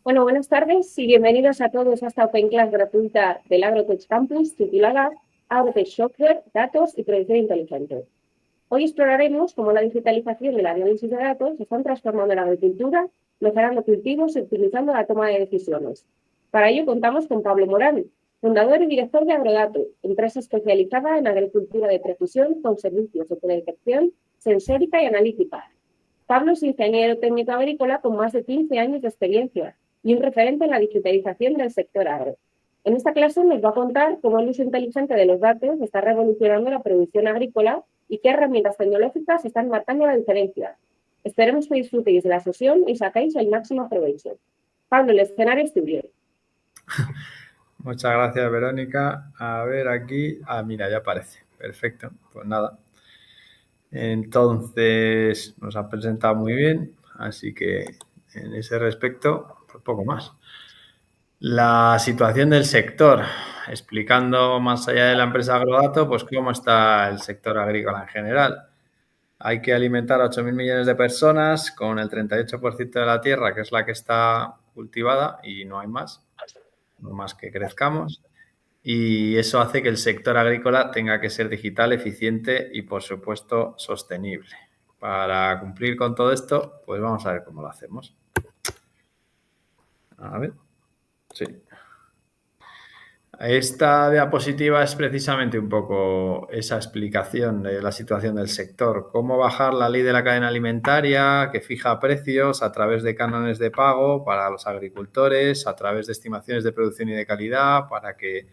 Bueno, buenas tardes y bienvenidos a todos a esta Open Class gratuita del AgroTech Campus titulada AgroTech Software, Datos y Predicción Inteligente. Hoy exploraremos cómo la digitalización y el análisis de datos están transformando la agricultura, mejorando cultivos y optimizando la toma de decisiones. Para ello contamos con Pablo Morán, fundador y director de Agrodato, empresa especializada en agricultura de precisión con servicios de predicción sensórica y analítica. Pablo es ingeniero técnico agrícola con más de 15 años de experiencia y un referente en la digitalización del sector agro. En esta clase nos va a contar cómo el uso inteligente de los datos está revolucionando la producción agrícola y qué herramientas tecnológicas están marcando la diferencia. Esperemos que disfrutéis de la sesión y sacáis el máximo provecho. Pablo, el escenario es tuyo. Muchas gracias, Verónica. A ver aquí. Mira, ya aparece. Perfecto. Pues nada. Entonces, nos ha presentado muy bien. Así que, en ese respecto, pues poco más. La situación del sector. Explicando más allá de la empresa Agrodato, pues cómo está el sector agrícola en general. Hay que alimentar a 8.000 millones de personas con el 38% de la tierra, que es la que está cultivada, y no hay más, no más que crezcamos. Y eso hace que el sector agrícola tenga que ser digital, eficiente y, por supuesto, sostenible. Para cumplir con todo esto, pues vamos a ver cómo lo hacemos. A ver. Sí. Esta diapositiva es precisamente un poco esa explicación de la situación del sector. Cómo bajar la ley de la cadena alimentaria que fija precios a través de cánones de pago para los agricultores, a través de estimaciones de producción y de calidad, para que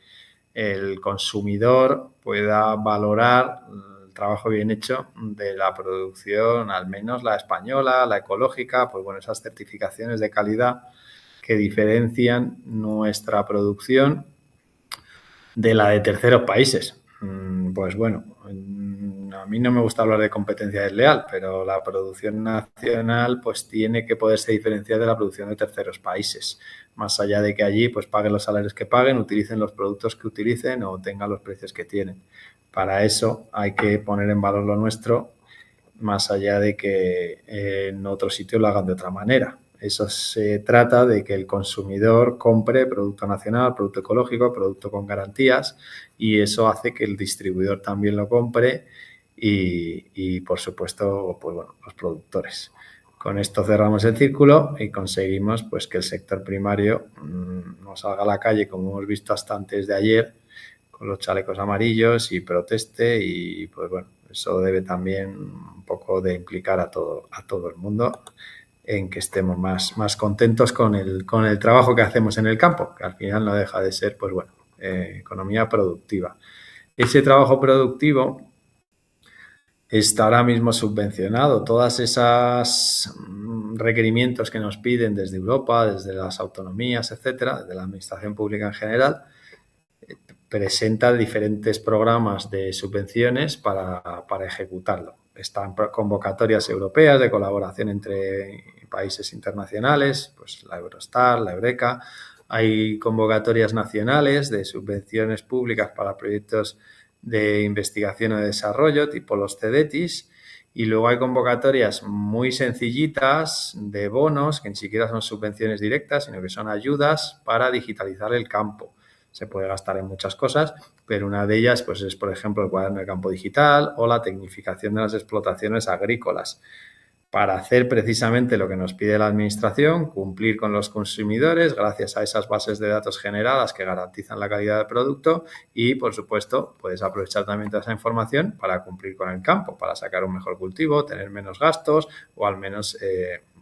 el consumidor pueda valorar el trabajo bien hecho de la producción, al menos la española, la ecológica, pues bueno, esas certificaciones de calidad que diferencian nuestra producción de la de terceros países. Pues bueno, a mí no me gusta hablar de competencia desleal, pero la producción nacional pues tiene que poderse diferenciar de la producción de terceros países, más allá de que allí pues paguen los salarios que paguen, utilicen los productos que utilicen o tengan los precios que tienen. Para eso hay que poner en valor lo nuestro, más allá de que en otro sitio lo hagan de otra manera. Eso se trata de que el consumidor compre producto nacional, producto ecológico, producto con garantías, y eso hace que el distribuidor también lo compre y por supuesto, pues bueno, los productores. Con esto cerramos el círculo y conseguimos pues que el sector primario no salga a la calle, como hemos visto hasta antes de ayer, con los chalecos amarillos y proteste, y pues bueno, eso debe también un poco de implicar a todo el mundo en que estemos más contentos con el trabajo que hacemos en el campo, que al final no deja de ser, pues bueno, economía productiva. Ese trabajo productivo está ahora mismo subvencionado. Todas esas requerimientos que nos piden desde Europa, desde las autonomías, etcétera, desde la administración pública en general, presenta diferentes programas de subvenciones para ejecutarlo. Están convocatorias europeas de colaboración entre países internacionales, pues la Eurostar, la Eureka. Hay convocatorias nacionales de subvenciones públicas para proyectos de investigación o de desarrollo, tipo los CEDETIS, y luego hay convocatorias muy sencillitas de bonos, que ni siquiera son subvenciones directas, sino que son ayudas para digitalizar el campo. Se puede gastar en muchas cosas, pero una de ellas pues es, por ejemplo, el cuaderno de campo digital o la tecnificación de las explotaciones agrícolas, para hacer precisamente lo que nos pide la Administración, cumplir con los consumidores gracias a esas bases de datos generadas que garantizan la calidad del producto y, por supuesto, puedes aprovechar también toda esa información para cumplir con el campo, para sacar un mejor cultivo, tener menos gastos o al menos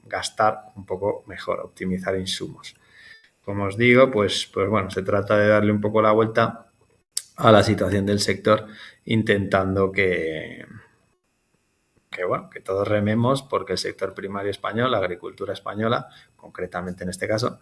gastar un poco mejor, optimizar insumos. Como os digo, pues bueno, se trata de darle un poco la vuelta a la situación del sector, intentando que todos rememos porque el sector primario español, la agricultura española, concretamente en este caso,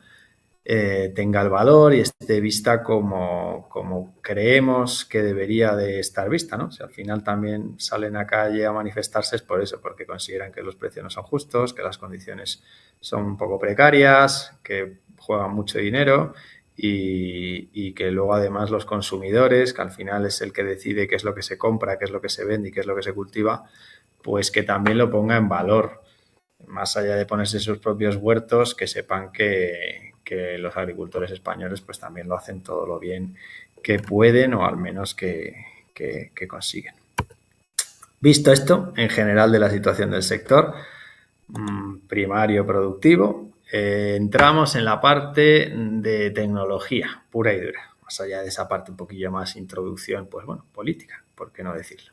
tenga el valor y esté vista como creemos que debería de estar vista, ¿no? Si al final también salen a calle a manifestarse es por eso, porque consideran que los precios no son justos, que las condiciones son un poco precarias, que juegan mucho dinero y que luego además los consumidores, que al final es el que decide qué es lo que se compra, qué es lo que se vende y qué es lo que se cultiva, pues que también lo ponga en valor. Más allá de ponerse sus propios huertos, que sepan que que los agricultores españoles pues también lo hacen todo lo bien que pueden o al menos que consiguen. Visto esto, en general de la situación del sector primario productivo, entramos en la parte de tecnología pura y dura. Más allá de esa parte un poquillo más introducción, pues bueno, política, ¿por qué no decirlo?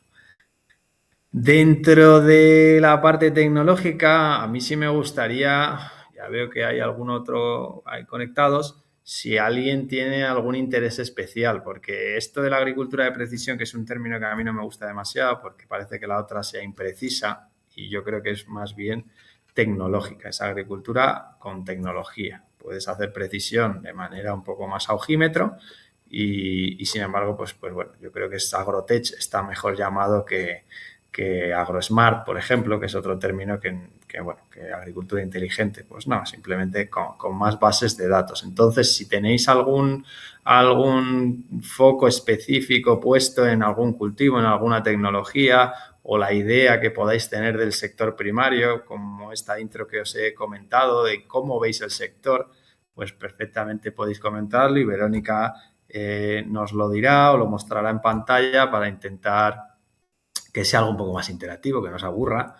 Dentro de la parte tecnológica, a mí sí me gustaría, ya veo que hay algún otro ahí conectados, si alguien tiene algún interés especial, porque esto de la agricultura de precisión, que es un término que a mí no me gusta demasiado, porque parece que la otra sea imprecisa, y yo creo que es más bien tecnológica, es agricultura con tecnología. Puedes hacer precisión de manera un poco más a ojímetro y sin embargo, pues bueno, yo creo que agrotech está mejor llamado que AgroSmart, por ejemplo, que es otro término que agricultura inteligente. Pues no, simplemente con más bases de datos. Entonces, si tenéis algún foco específico puesto en algún cultivo, en alguna tecnología o la idea que podáis tener del sector primario, como esta intro que os he comentado, de cómo veis el sector, pues perfectamente podéis comentarlo y Verónica nos lo dirá o lo mostrará en pantalla para intentar que sea algo un poco más interactivo, que no os aburra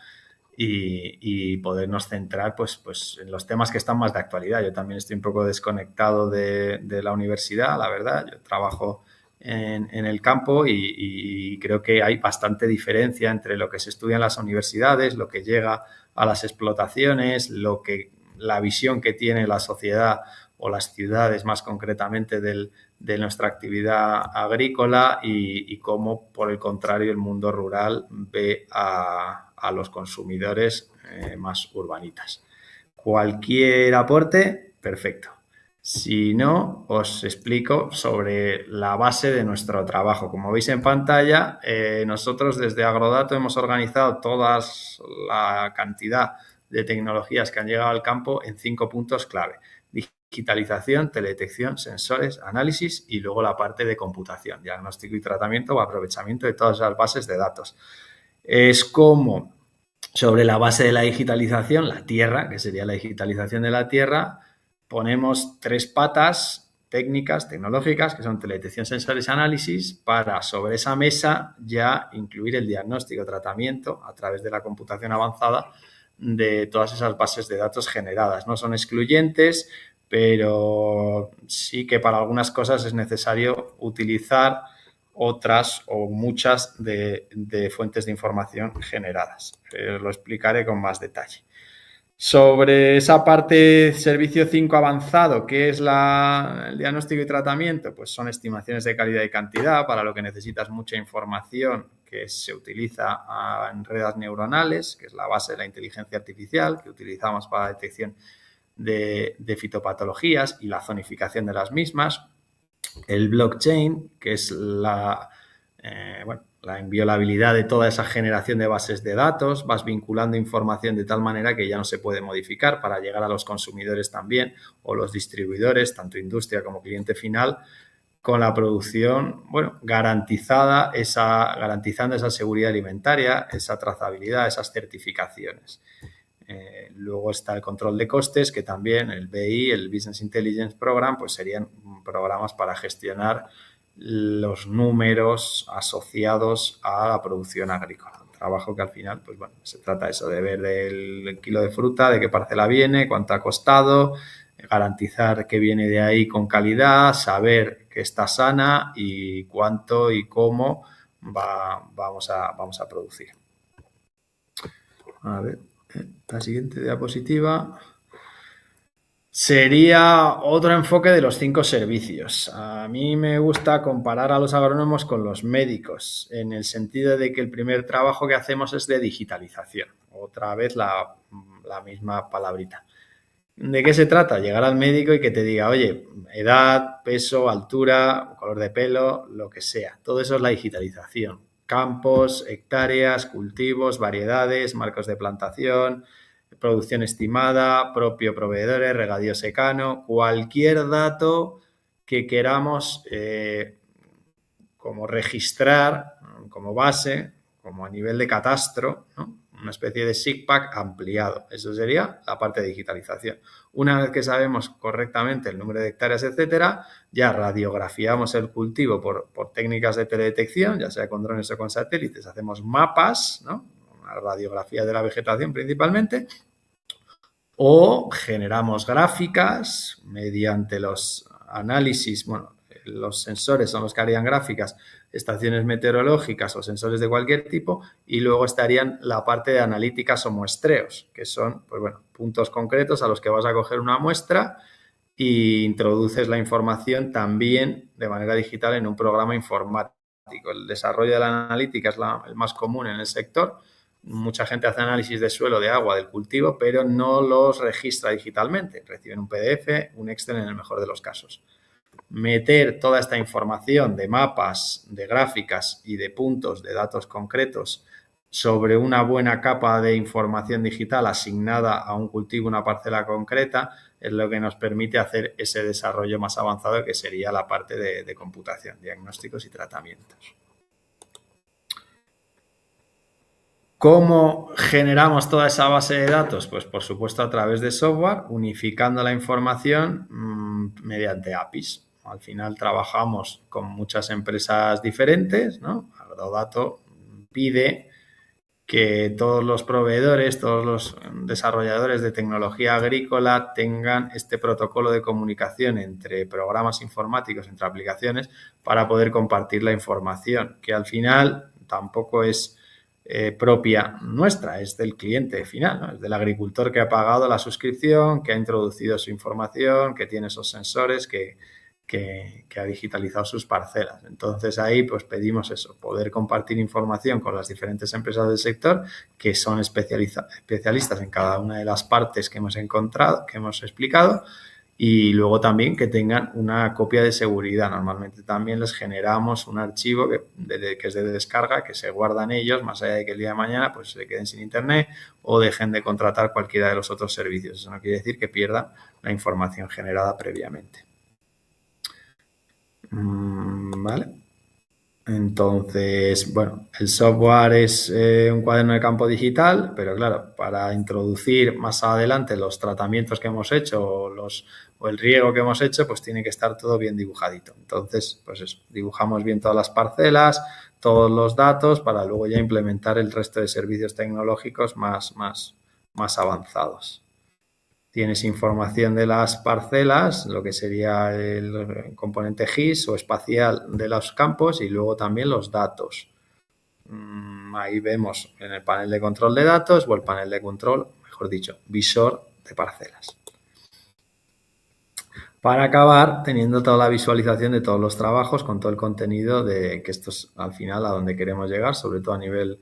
y podernos centrar pues en los temas que están más de actualidad. Yo también estoy un poco desconectado de la universidad, la verdad. Yo trabajo en el campo y creo que hay bastante diferencia entre lo que se estudia en las universidades, lo que llega a las explotaciones, la visión que tiene la sociedad o las ciudades más concretamente de nuestra actividad agrícola y cómo, por el contrario, el mundo rural ve a los consumidores más urbanitas. Cualquier aporte, perfecto. Si no, os explico sobre la base de nuestro trabajo. Como veis en pantalla, nosotros desde Agrodato hemos organizado toda la cantidad de tecnologías que han llegado al campo en 5 puntos clave. Digitalización, teledetección, sensores, análisis y luego la parte de computación, diagnóstico y tratamiento o aprovechamiento de todas las bases de datos. Es como sobre la base de la digitalización, la tierra, que sería la digitalización de la tierra, ponemos 3 patas técnicas, tecnológicas, que son teledetección, sensores, análisis, para sobre esa mesa ya incluir el diagnóstico, tratamiento a través de la computación avanzada de todas esas bases de datos generadas. No son excluyentes, pero sí que para algunas cosas es necesario utilizar otras o muchas de fuentes de información generadas. Lo explicaré con más detalle. Sobre esa parte servicio 5 avanzado, ¿qué es el diagnóstico y tratamiento? Pues son estimaciones de calidad y cantidad, para lo que necesitas mucha información que se utiliza en redes neuronales, que es la base de la inteligencia artificial, que utilizamos para la detección de fitopatologías y la zonificación de las mismas. El blockchain, que es la inviolabilidad de toda esa generación de bases de datos, vas vinculando información de tal manera que ya no se puede modificar para llegar a los consumidores también o los distribuidores, tanto industria como cliente final, con la producción, garantizando esa seguridad alimentaria, esa trazabilidad, esas certificaciones. Luego está el control de costes, que también el BI, el Business Intelligence Program, pues serían programas para gestionar los números asociados a la producción agrícola. Un trabajo que al final, pues se trata eso, de ver el kilo de fruta, de qué parcela viene, cuánto ha costado, garantizar que viene de ahí con calidad, saber que está sana y cuánto y cómo vamos a producir. A ver, la siguiente diapositiva sería otro enfoque de los 5 servicios. A mí me gusta comparar a los agrónomos con los médicos, en el sentido de que el primer trabajo que hacemos es de digitalización. Otra vez la misma palabrita. ¿De qué se trata? Llegar al médico y que te diga, oye, edad, peso, altura, color de pelo, lo que sea. Todo eso es la digitalización. Campos, hectáreas, cultivos, variedades, marcos de plantación, producción estimada, propio proveedores, regadío secano, cualquier dato que queramos como registrar como base, como a nivel de catastro, ¿no? una especie de SIGPAC ampliado. Eso sería la parte de digitalización. Una vez que sabemos correctamente el número de hectáreas, etcétera, ya radiografiamos el cultivo por técnicas de teledetección, ya sea con drones o con satélites, hacemos mapas, ¿no? Una radiografía de la vegetación principalmente, o generamos gráficas mediante los análisis, bueno, los sensores son los que harían gráficas, estaciones meteorológicas o sensores de cualquier tipo, y luego estarían la parte de analíticas o muestreos, que son, pues bueno, puntos concretos a los que vas a coger una muestra e introduces la información también de manera digital en un programa informático. El desarrollo de la analítica es el más común en el sector. Mucha gente hace análisis de suelo, de agua, del cultivo, pero no los registra digitalmente. Reciben un PDF, un Excel en el mejor de los casos. Meter toda esta información de mapas, de gráficas y de puntos, de datos concretos sobre una buena capa de información digital asignada a un cultivo, una parcela concreta, es lo que nos permite hacer ese desarrollo más avanzado que sería la parte de computación, diagnósticos y tratamientos. ¿Cómo generamos toda esa base de datos? Pues por supuesto a través de software, unificando la información mediante APIs. Al final trabajamos con muchas empresas diferentes, ¿no? Agrodato pide que todos los proveedores, todos los desarrolladores de tecnología agrícola tengan este protocolo de comunicación entre programas informáticos, entre aplicaciones, para poder compartir la información, que al final tampoco es propia nuestra, es del cliente final, ¿no? Es del agricultor que ha pagado la suscripción, que ha introducido su información, que tiene esos sensores, que ha digitalizado sus parcelas. Entonces ahí pues pedimos eso, poder compartir información con las diferentes empresas del sector que son especialistas en cada una de las partes que hemos encontrado, que hemos explicado, y luego también que tengan una copia de seguridad. Normalmente también les generamos un archivo que es de descarga, que se guardan ellos, más allá de que el día de mañana pues se queden sin internet o dejen de contratar cualquiera de los otros servicios. Eso no quiere decir que pierdan la información generada previamente. Vale. Entonces, bueno, el software es un cuaderno de campo digital, pero claro, para introducir más adelante los tratamientos que hemos hecho o el riego que hemos hecho, pues tiene que estar todo bien dibujadito. Entonces, pues eso, dibujamos bien todas las parcelas, todos los datos para luego ya implementar el resto de servicios tecnológicos más avanzados. Tienes información de las parcelas, lo que sería el componente GIS o espacial de los campos y luego también los datos. Ahí vemos en el panel de control de datos o el panel de control, mejor dicho, visor de parcelas. Para acabar teniendo toda la visualización de todos los trabajos con todo el contenido de que esto es al final a donde queremos llegar, sobre todo a nivel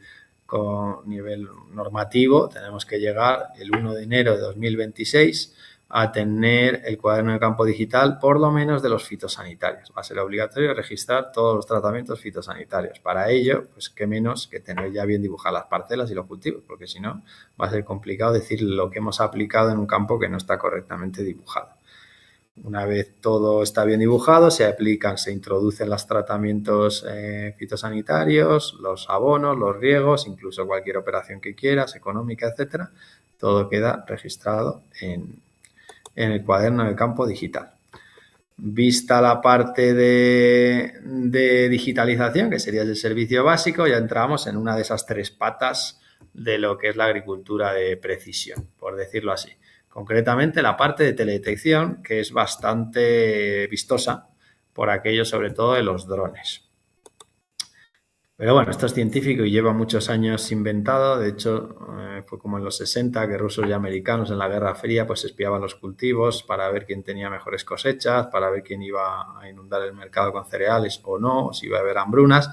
normativo. Tenemos que llegar el 1 de enero de 2026 a tener el cuaderno de campo digital por lo menos de los fitosanitarios. Va a ser obligatorio registrar todos los tratamientos fitosanitarios. Para ello, pues qué menos que tener ya bien dibujadas las parcelas y los cultivos, porque si no va a ser complicado decir lo que hemos aplicado en un campo que no está correctamente dibujado. Una vez todo está bien dibujado, se aplican, se introducen los tratamientos fitosanitarios, los abonos, los riegos, incluso cualquier operación que quieras, económica, etcétera. Todo queda registrado en el cuaderno de campo digital. Vista la parte de digitalización, que sería el servicio básico, ya entramos en una de esas tres patas de lo que es la agricultura de precisión, por decirlo así. Concretamente la parte de teledetección, que es bastante vistosa por aquello sobre todo de los drones. Pero bueno, esto es científico y lleva muchos años inventado. De hecho, fue como en los 60 que rusos y americanos en la Guerra Fría pues espiaban los cultivos para ver quién tenía mejores cosechas, para ver quién iba a inundar el mercado con cereales o no, o si iba a haber hambrunas.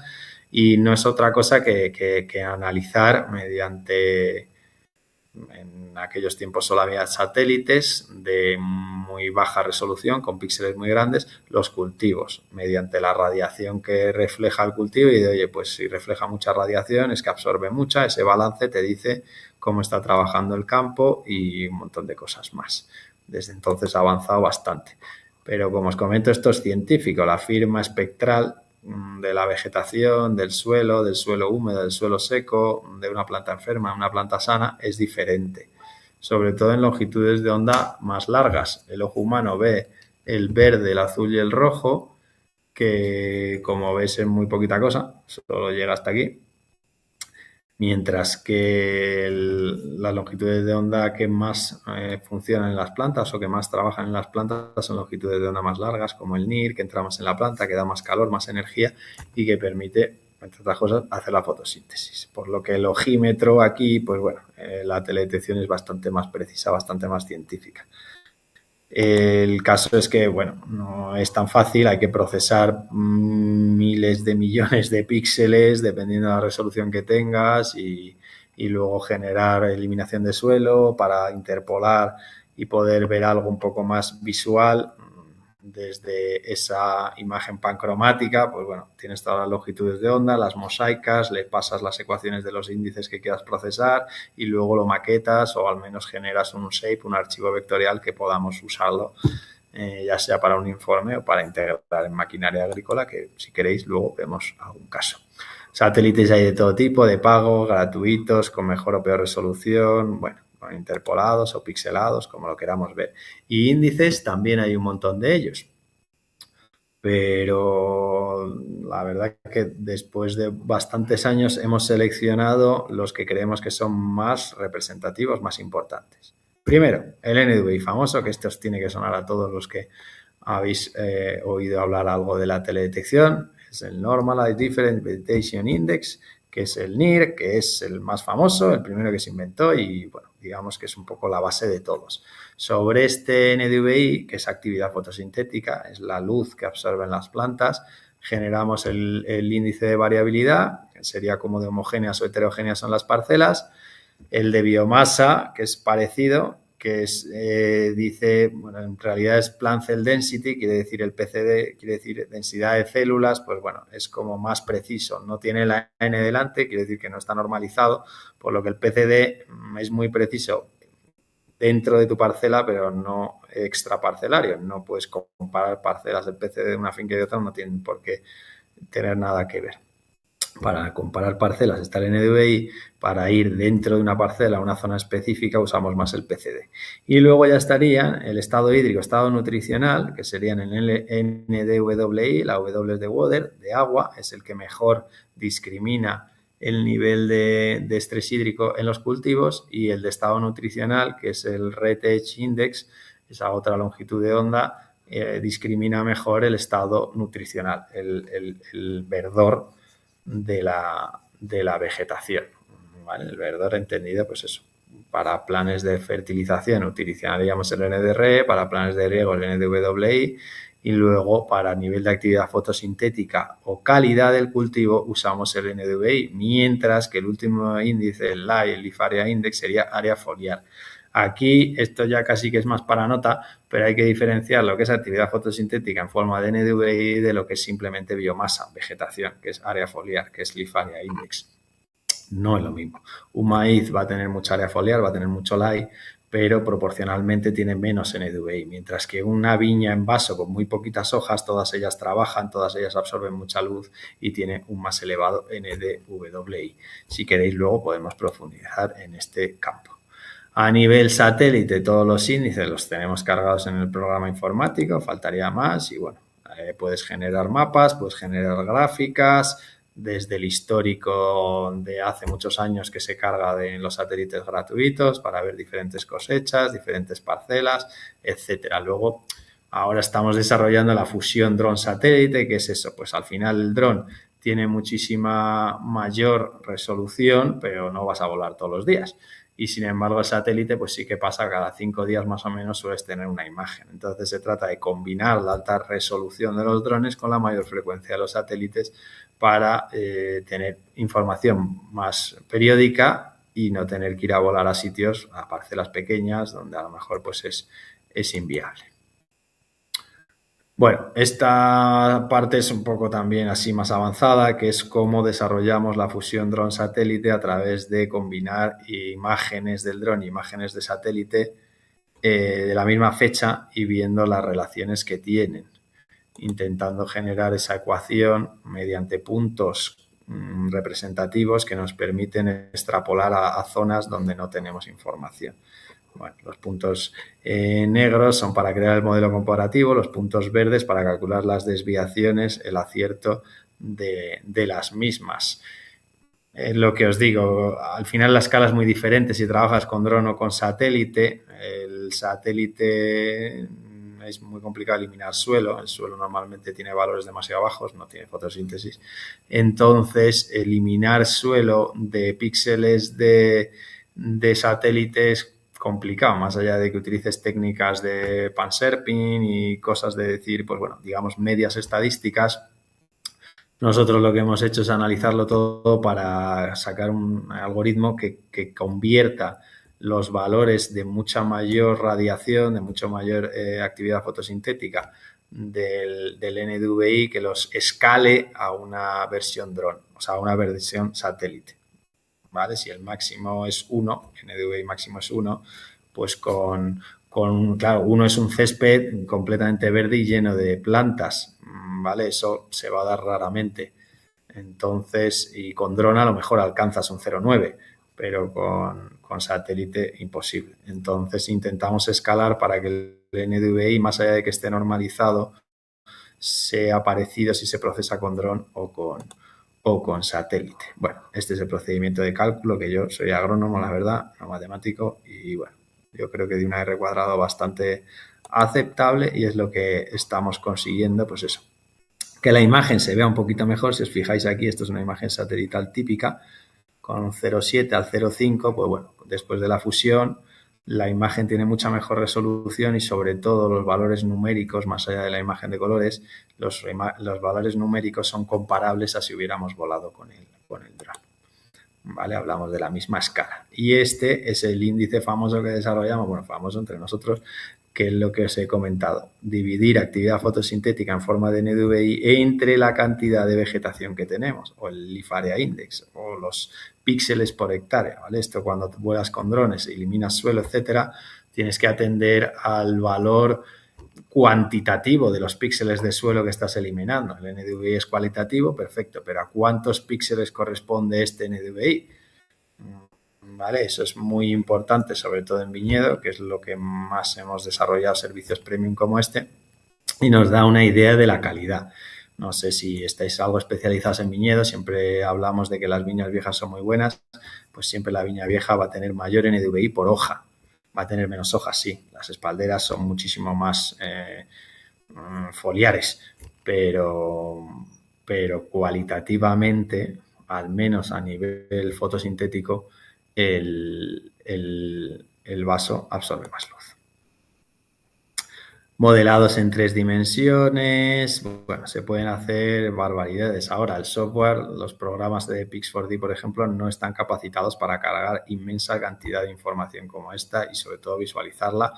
Y no es otra cosa que analizar mediante... En aquellos tiempos solo había satélites de muy baja resolución con píxeles muy grandes, los cultivos, mediante la radiación que refleja el cultivo y de, oye, pues si refleja mucha radiación es que absorbe mucha, ese balance te dice cómo está trabajando el campo y un montón de cosas más. Desde entonces ha avanzado bastante. Pero como os comento, esto es científico, la firma espectral de la vegetación, del suelo húmedo, del suelo seco, de una planta enferma, una planta sana, es diferente. Sobre todo en longitudes de onda más largas. El ojo humano ve el verde, el azul y el rojo, que como ves es muy poquita cosa, solo llega hasta aquí. Mientras que las longitudes de onda que más funcionan en las plantas o que más trabajan en las plantas son longitudes de onda más largas, como el NIR, que entra más en la planta, que da más calor, más energía y que permite, entre otras cosas, hacer la fotosíntesis. Por lo que el ojímetro aquí, pues bueno, la teledetección es bastante más precisa, bastante más científica. El caso es que, bueno, no es tan fácil, hay que procesar miles de millones de píxeles dependiendo de la resolución que tengas y luego generar eliminación de suelo para interpolar y poder ver algo un poco más visual desde esa imagen pancromática. Pues bueno, tienes todas las longitudes de onda, las mosaicas, le pasas las ecuaciones de los índices que quieras procesar y luego lo maquetas o al menos generas un shape, un archivo vectorial que podamos usarlo, ya sea para un informe o para integrar en maquinaria agrícola, que si queréis luego vemos algún caso. Satélites hay de todo tipo, de pago, gratuitos, con mejor o peor resolución, bueno, interpolados o pixelados, como lo queramos ver. Y índices también hay un montón de ellos. Pero la verdad que después de bastantes años hemos seleccionado los que creemos que son más representativos, más importantes. Primero, el NDVI famoso, que esto os tiene que sonar a todos los que habéis oído hablar algo de la teledetección. Es el Normalized Difference Vegetation Index, que es el NIR, que es el más famoso, el primero que se inventó y, bueno, digamos que es un poco la base de todos. Sobre este NDVI, que es actividad fotosintética, es la luz que absorben las plantas, generamos el índice de variabilidad, que sería como de homogéneas o heterogéneas son las parcelas, el de biomasa, que es parecido, que es, dice, bueno, en realidad es plant cell density, quiere decir el PCD, quiere decir densidad de células, pues bueno, es como más preciso, no tiene la N delante, quiere decir que no está normalizado, por lo que el PCD es muy preciso dentro de tu parcela, pero no extraparcelario, no puedes comparar parcelas del PCD de una finca y de otra, no tienen por qué tener nada que ver. Para comparar parcelas está el NDVI, para ir dentro de una parcela a una zona específica usamos más el PCD. Y luego ya estarían el estado hídrico, estado nutricional, que serían el NDWI, la W de water, de agua, es el que mejor discrimina el nivel de estrés hídrico en los cultivos, y el de estado nutricional, que es el RETH Index, esa otra longitud de onda, discrimina mejor el estado nutricional, el verdor de la vegetación, ¿vale? El verdor entendido, pues eso, para planes de fertilización utilizaríamos el NDR, para planes de riego el NDWI y luego para nivel de actividad fotosintética o calidad del cultivo usamos el NDVI, mientras que el último índice, el LAI, el Leaf Area Index, sería área foliar. Aquí esto ya casi que es más para nota, pero hay que diferenciar lo que es actividad fotosintética en forma de NDVI de lo que es simplemente biomasa, vegetación, que es área foliar, que es Leaf Area Index. No es lo mismo. Un maíz va a tener mucha área foliar, va a tener mucho LAI, pero proporcionalmente tiene menos NDVI, mientras que una viña en vaso con muy poquitas hojas, todas ellas trabajan, todas ellas absorben mucha luz y tiene un más elevado NDWI. Si queréis luego podemos profundizar en este campo. A nivel satélite, todos los índices los tenemos cargados en el programa informático, faltaría más y bueno, puedes generar mapas, puedes generar gráficas, desde el histórico de hace muchos años que se carga de los satélites gratuitos para ver diferentes cosechas, diferentes parcelas, etcétera. Luego, ahora estamos desarrollando la fusión dron-satélite, que es eso, pues al final el dron tiene muchísima mayor resolución, pero no vas a volar todos los días. Y sin embargo el satélite pues sí que pasa cada 5 días más o menos sueles tener una imagen. Entonces se trata de combinar la alta resolución de los drones con la mayor frecuencia de los satélites para tener información más periódica y no tener que ir a volar a sitios, a parcelas pequeñas donde a lo mejor pues es inviable. Bueno, esta parte es un poco también así más avanzada, que es cómo desarrollamos la fusión dron-satélite a través de combinar imágenes del dron y imágenes de satélite de la misma fecha y viendo las relaciones que tienen. intentando generar esa ecuación mediante puntos representativos que nos permiten extrapolar a zonas donde no tenemos información. Bueno, los puntos negros son para crear el modelo comparativo, los puntos verdes para calcular las desviaciones, el acierto de las mismas. Lo que os digo, al final la escala es muy diferente si trabajas con dron o con satélite. El satélite es muy complicado eliminar suelo. El suelo normalmente tiene valores demasiado bajos, no tiene fotosíntesis. Entonces, eliminar suelo de píxeles de satélite es complicado, más allá de que utilices técnicas de panserping y cosas de decir, pues bueno, digamos medias estadísticas. Nosotros lo que hemos hecho es analizarlo todo para sacar un algoritmo que convierta los valores de mucha mayor radiación, de mucha mayor actividad fotosintética del NDVI, que los escale a una versión dron, o sea, a una versión satélite. ¿Vale? Si el máximo es 1, NDVI máximo es 1, pues claro, 1 es un césped completamente verde y lleno de plantas, ¿vale? Eso se va a dar raramente. Entonces, y con dron a lo mejor alcanzas un 0,9, pero con satélite imposible. Entonces, intentamos escalar para que el NDVI, más allá de que esté normalizado, sea parecido si se procesa con dron o con satélite. Bueno, este es el procedimiento de cálculo, que yo soy agrónomo, la verdad, no matemático, y bueno, yo creo que de una R cuadrado bastante aceptable y es lo que estamos consiguiendo, pues eso, que la imagen se vea un poquito mejor. Si os fijáis aquí, esto es una imagen satelital típica, con 0,7 al 0,5, pues bueno, después de la fusión, la imagen tiene mucha mejor resolución y sobre todo los valores numéricos, más allá de la imagen de colores, los valores numéricos son comparables a si hubiéramos volado con el dron. ¿Vale? Hablamos de la misma escala. Y este es el índice famoso que desarrollamos, bueno, famoso entre nosotros, que es lo que os he comentado. Dividir actividad fotosintética en forma de NDVI entre la cantidad de vegetación que tenemos, o el Leaf Area Index, o los píxeles por hectárea, ¿vale? Esto cuando vuelas con drones, eliminas suelo, etcétera, tienes que atender al valor cuantitativo de los píxeles de suelo que estás eliminando. El NDVI es cualitativo, perfecto, pero ¿a cuántos píxeles corresponde este NDVI? ¿Vale? Eso es muy importante, sobre todo en viñedo, que es lo que más hemos desarrollado servicios premium como este, y nos da una idea de la calidad. No sé si estáis algo especializados en viñedo, siempre hablamos de que las viñas viejas son muy buenas, pues siempre la viña vieja va a tener mayor NDVI por hoja. Va a tener menos hojas, sí. Las espalderas son muchísimo más foliares, pero cualitativamente, al menos a nivel fotosintético, el vaso absorbe más luz. Modelados en 3 dimensiones, bueno, se pueden hacer barbaridades. Ahora, el software, los programas de Pix4D, por ejemplo, no están capacitados para cargar inmensa cantidad de información como esta y sobre todo visualizarla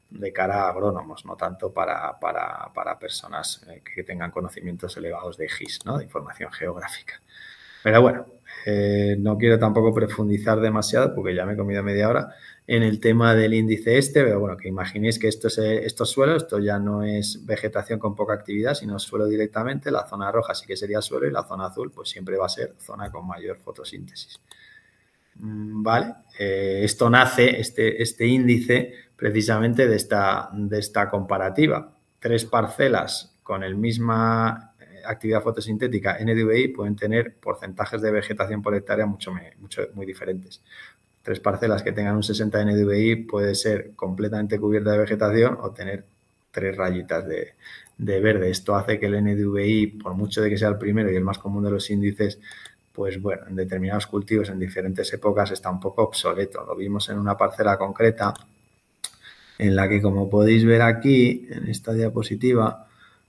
de cara a agrónomos, no tanto para personas que tengan conocimientos elevados de GIS, ¿no? De información geográfica. Pero bueno, no quiero tampoco profundizar demasiado porque ya me he comido media hora en el tema del índice este, pero bueno, que imaginéis que esto es suelo, esto ya no es vegetación con poca actividad, sino suelo directamente. La zona roja sí que sería suelo y la zona azul pues siempre va a ser zona con mayor fotosíntesis. Vale, esto nace, este índice, precisamente de esta comparativa. 3 parcelas con el misma actividad fotosintética NDVI pueden tener porcentajes de vegetación por hectárea muy diferentes. 3 parcelas que tengan un 60 NDVI puede ser completamente cubierta de vegetación o tener 3 rayitas de verde. Esto hace que el NDVI, por mucho de que sea el primero y el más común de los índices, pues bueno, en determinados cultivos en diferentes épocas está un poco obsoleto. Lo vimos en una parcela concreta en la que, como podéis ver aquí en esta diapositiva,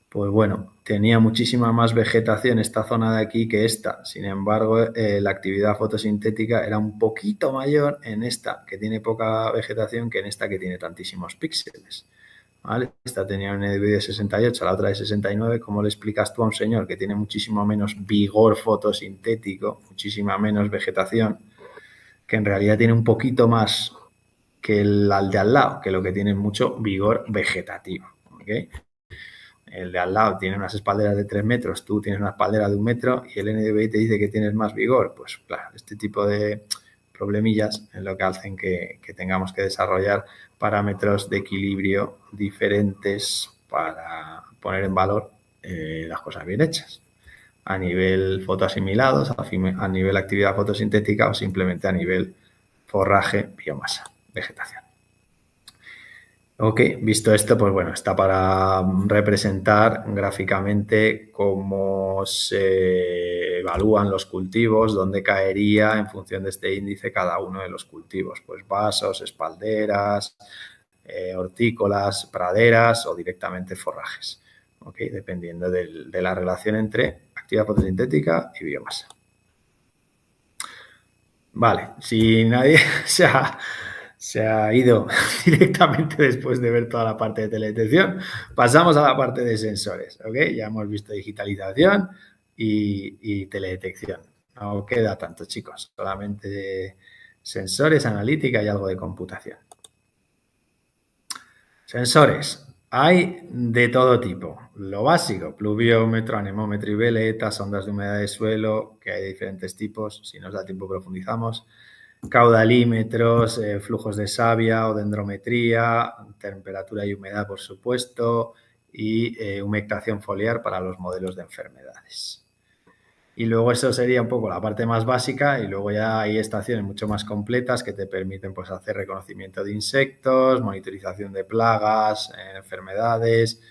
pues bueno, tenía muchísima más vegetación esta zona de aquí que esta. Sin embargo, la actividad fotosintética era un poquito mayor en esta, que tiene poca vegetación, que en esta que tiene tantísimos píxeles. ¿Vale? Esta tenía un NDVI de 68, la otra de 69. ¿Cómo le explicas tú a un señor que tiene muchísimo menos vigor fotosintético, muchísima menos vegetación, que en realidad tiene un poquito más que el de al lado, que lo que tiene es mucho vigor vegetativo? ¿Okay? el de al lado tiene unas espalderas de 3 metros, tú tienes una espaldera de 1 metro y el NDVI te dice que tienes más vigor. Pues claro, este tipo de problemillas es lo que hacen que tengamos que desarrollar parámetros de equilibrio diferentes para poner en valor las cosas bien hechas a nivel fotoasimilados, a nivel actividad fotosintética o simplemente a nivel forraje, biomasa, vegetación. Ok, visto esto, pues bueno, está para representar gráficamente cómo se evalúan los cultivos, dónde caería en función de este índice cada uno de los cultivos, pues vasos, espalderas, hortícolas, praderas o directamente forrajes, ok, dependiendo de la relación entre actividad fotosintética y biomasa. Vale, si nadie se ha ido directamente después de ver toda la parte de teledetección, pasamos a la parte de sensores, ¿ok? Ya hemos visto digitalización y teledetección. No queda tanto, chicos, solamente sensores, analítica y algo de computación. Sensores. Hay de todo tipo. Lo básico, pluviómetro, anemómetro y veletas, ondas de humedad de suelo, que hay diferentes tipos. Si nos da tiempo profundizamos. Caudalímetros, flujos de savia o dendrometría, temperatura y humedad, por supuesto, y humectación foliar para los modelos de enfermedades. Y luego eso sería un poco la parte más básica y luego ya hay estaciones mucho más completas que te permiten pues hacer reconocimiento de insectos, monitorización de plagas, enfermedades,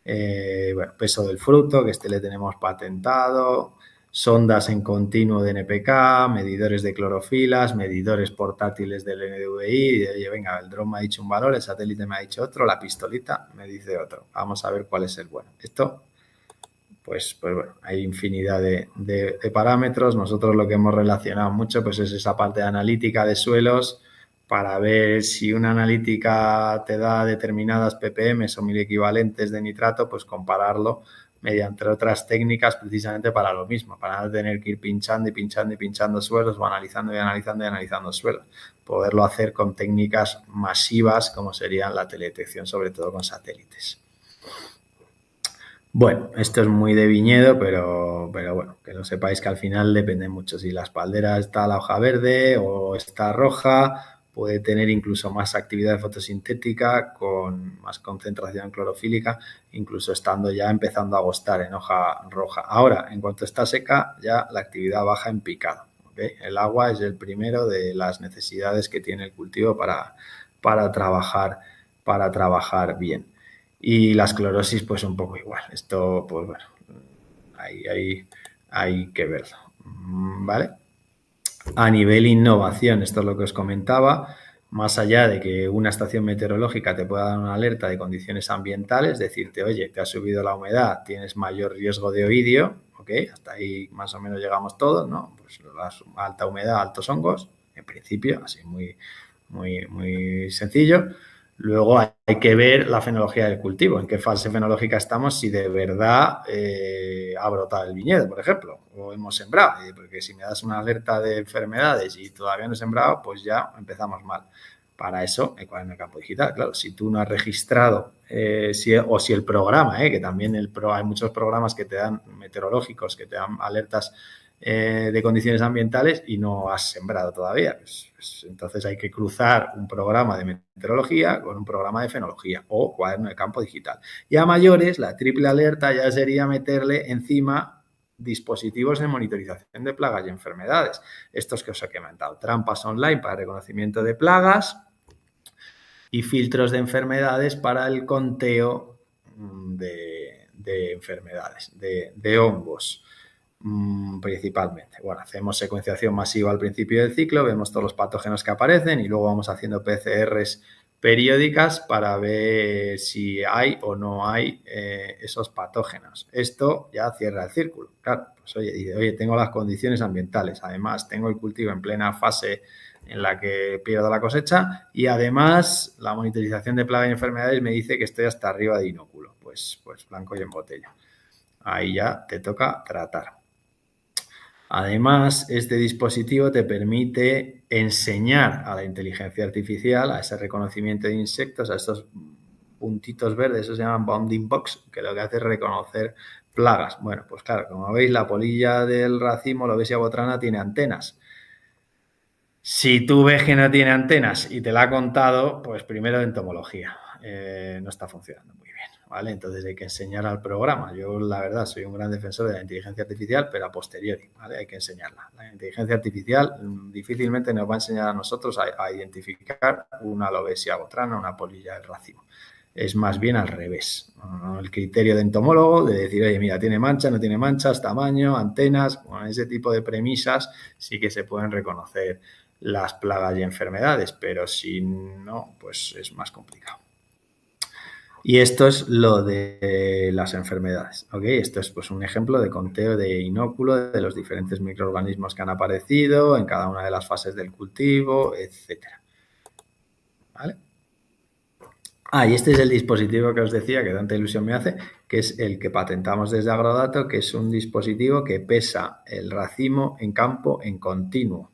bueno, peso del fruto, que este le tenemos patentado, sondas en continuo de NPK, medidores de clorofilas, medidores portátiles del NDVI, y oye, venga, el dron me ha dicho un valor, el satélite me ha dicho otro, la pistolita me dice otro. Vamos a ver cuál es el bueno. Esto pues bueno, hay infinidad de parámetros. Nosotros lo que hemos relacionado mucho pues es esa parte de analítica de suelos para ver si una analítica te da determinadas ppm o miliequivalentes de nitrato, pues compararlo mediante otras técnicas precisamente para lo mismo, para no tener que ir pinchando y pinchando y pinchando suelos o analizando y analizando y analizando suelos. Poderlo hacer con técnicas masivas como serían la teledetección, sobre todo con satélites. Bueno, esto es muy de viñedo, pero bueno, que lo sepáis que al final depende mucho. Si la espaldera está la hoja verde o está roja, puede tener incluso más actividad fotosintética con más concentración clorofílica, incluso estando ya empezando a agostar en hoja roja. Ahora, en cuanto está seca, ya la actividad baja en picado. ¿Okay? El agua es el primero de las necesidades que tiene el cultivo para trabajar bien. Y la esclerosis, pues un poco igual. Esto, pues bueno, hay que verlo. ¿Vale? A nivel innovación, esto es lo que os comentaba, más allá de que una estación meteorológica te pueda dar una alerta de condiciones ambientales, decirte, oye, te ha subido la humedad, tienes mayor riesgo de oidio, ¿ok? Hasta ahí más o menos llegamos todos, ¿no? Pues alta humedad, altos hongos, en principio, así muy sencillo. Luego hay que ver la fenología del cultivo, en qué fase fenológica estamos, si de verdad ha brotado el viñedo, por ejemplo, o hemos sembrado, porque si me das una alerta de enfermedades y todavía no he sembrado, pues ya empezamos mal. Para eso, el cuaderno de campo digital, claro, si tú no has registrado, si el programa, que también hay muchos programas que te dan meteorológicos, que te dan alertas de condiciones ambientales y no has sembrado todavía. Pues entonces hay que cruzar un programa de meteorología con un programa de fenología o cuaderno de campo digital. Y a mayores, la triple alerta ya sería meterle encima dispositivos de monitorización de plagas y enfermedades. Estos que os he comentado, trampas online para reconocimiento de plagas y filtros de enfermedades para el conteo de enfermedades, de hongos. Principalmente. Bueno, hacemos secuenciación masiva al principio del ciclo, vemos todos los patógenos que aparecen y luego vamos haciendo PCRs periódicas para ver si hay o no hay esos patógenos. Esto ya cierra el círculo. Claro, pues oye, tengo las condiciones ambientales, además tengo el cultivo en plena fase en la que pierdo la cosecha y además la monitorización de plagas y enfermedades me dice que estoy hasta arriba de inóculo. Pues blanco y en botella. Ahí ya te toca tratar. Además, este dispositivo te permite enseñar a la inteligencia artificial, a ese reconocimiento de insectos, a estos puntitos verdes, eso se llaman bounding box, que lo que hace es reconocer plagas. Bueno, pues claro, como veis, la polilla del racimo, Lobesia botrana, tiene antenas. Si tú ves que no tiene antenas y te la ha contado, pues primero entomología. No está funcionando muy bien, ¿vale? Entonces hay que enseñar al programa. Yo, la verdad, soy un gran defensor de la inteligencia artificial, pero a posteriori, ¿vale? Hay que enseñarla. La inteligencia artificial difícilmente nos va a enseñar a nosotros a identificar una Lobesia botrana, una polilla del racimo. Es más bien al revés. El criterio de entomólogo de decir, oye, mira, tiene mancha, no tiene manchas, tamaño, antenas, bueno, ese tipo de premisas sí que se pueden reconocer las plagas y enfermedades, pero si no, pues es más complicado. Y esto es lo de las enfermedades, ¿ok? Esto es pues un ejemplo de conteo de inóculo de los diferentes microorganismos que han aparecido en cada una de las fases del cultivo, etcétera. ¿Vale? Y este es el dispositivo que os decía, que tanta ilusión me hace, que es el que patentamos desde Agrodato, que es un dispositivo que pesa el racimo en campo en continuo.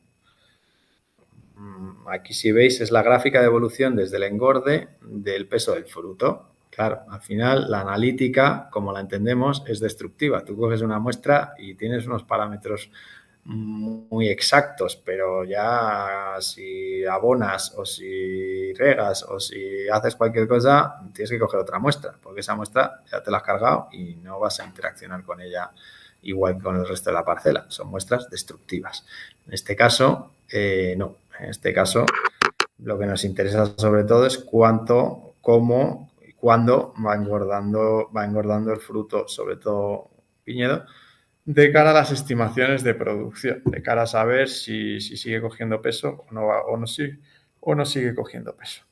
Aquí, si veis, es la gráfica de evolución desde el engorde del peso del fruto. Claro, al final la analítica, como la entendemos, es destructiva. Tú coges una muestra y tienes unos parámetros muy exactos, pero ya si abonas o si regas o si haces cualquier cosa, tienes que coger otra muestra, porque esa muestra ya te la has cargado y no vas a interaccionar con ella igual que con el resto de la parcela. Son muestras destructivas. En este caso, no. En este caso, lo que nos interesa sobre todo es cuánto, cómo y cuándo va engordando el fruto, sobre todo viñedo, de cara a las estimaciones de producción, de cara a saber si sigue cogiendo peso o no sigue cogiendo peso.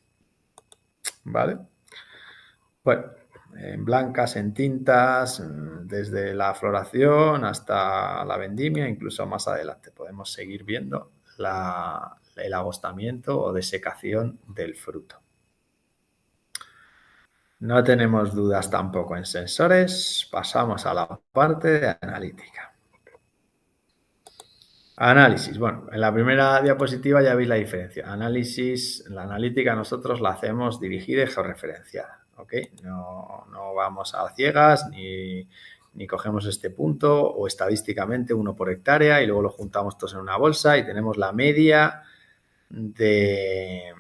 ¿Vale? Bueno, en blancas, en tintas, desde la floración hasta la vendimia, incluso más adelante podemos seguir viendo el agostamiento o desecación del fruto. No tenemos dudas tampoco en sensores. Pasamos a la parte de analítica. Análisis. Bueno, en la primera diapositiva ya veis la diferencia. La analítica nosotros la hacemos dirigida y georreferenciada. ¿Ok? No vamos a ciegas ni cogemos este punto o estadísticamente uno por hectárea y luego lo juntamos todos en una bolsa y tenemos la media de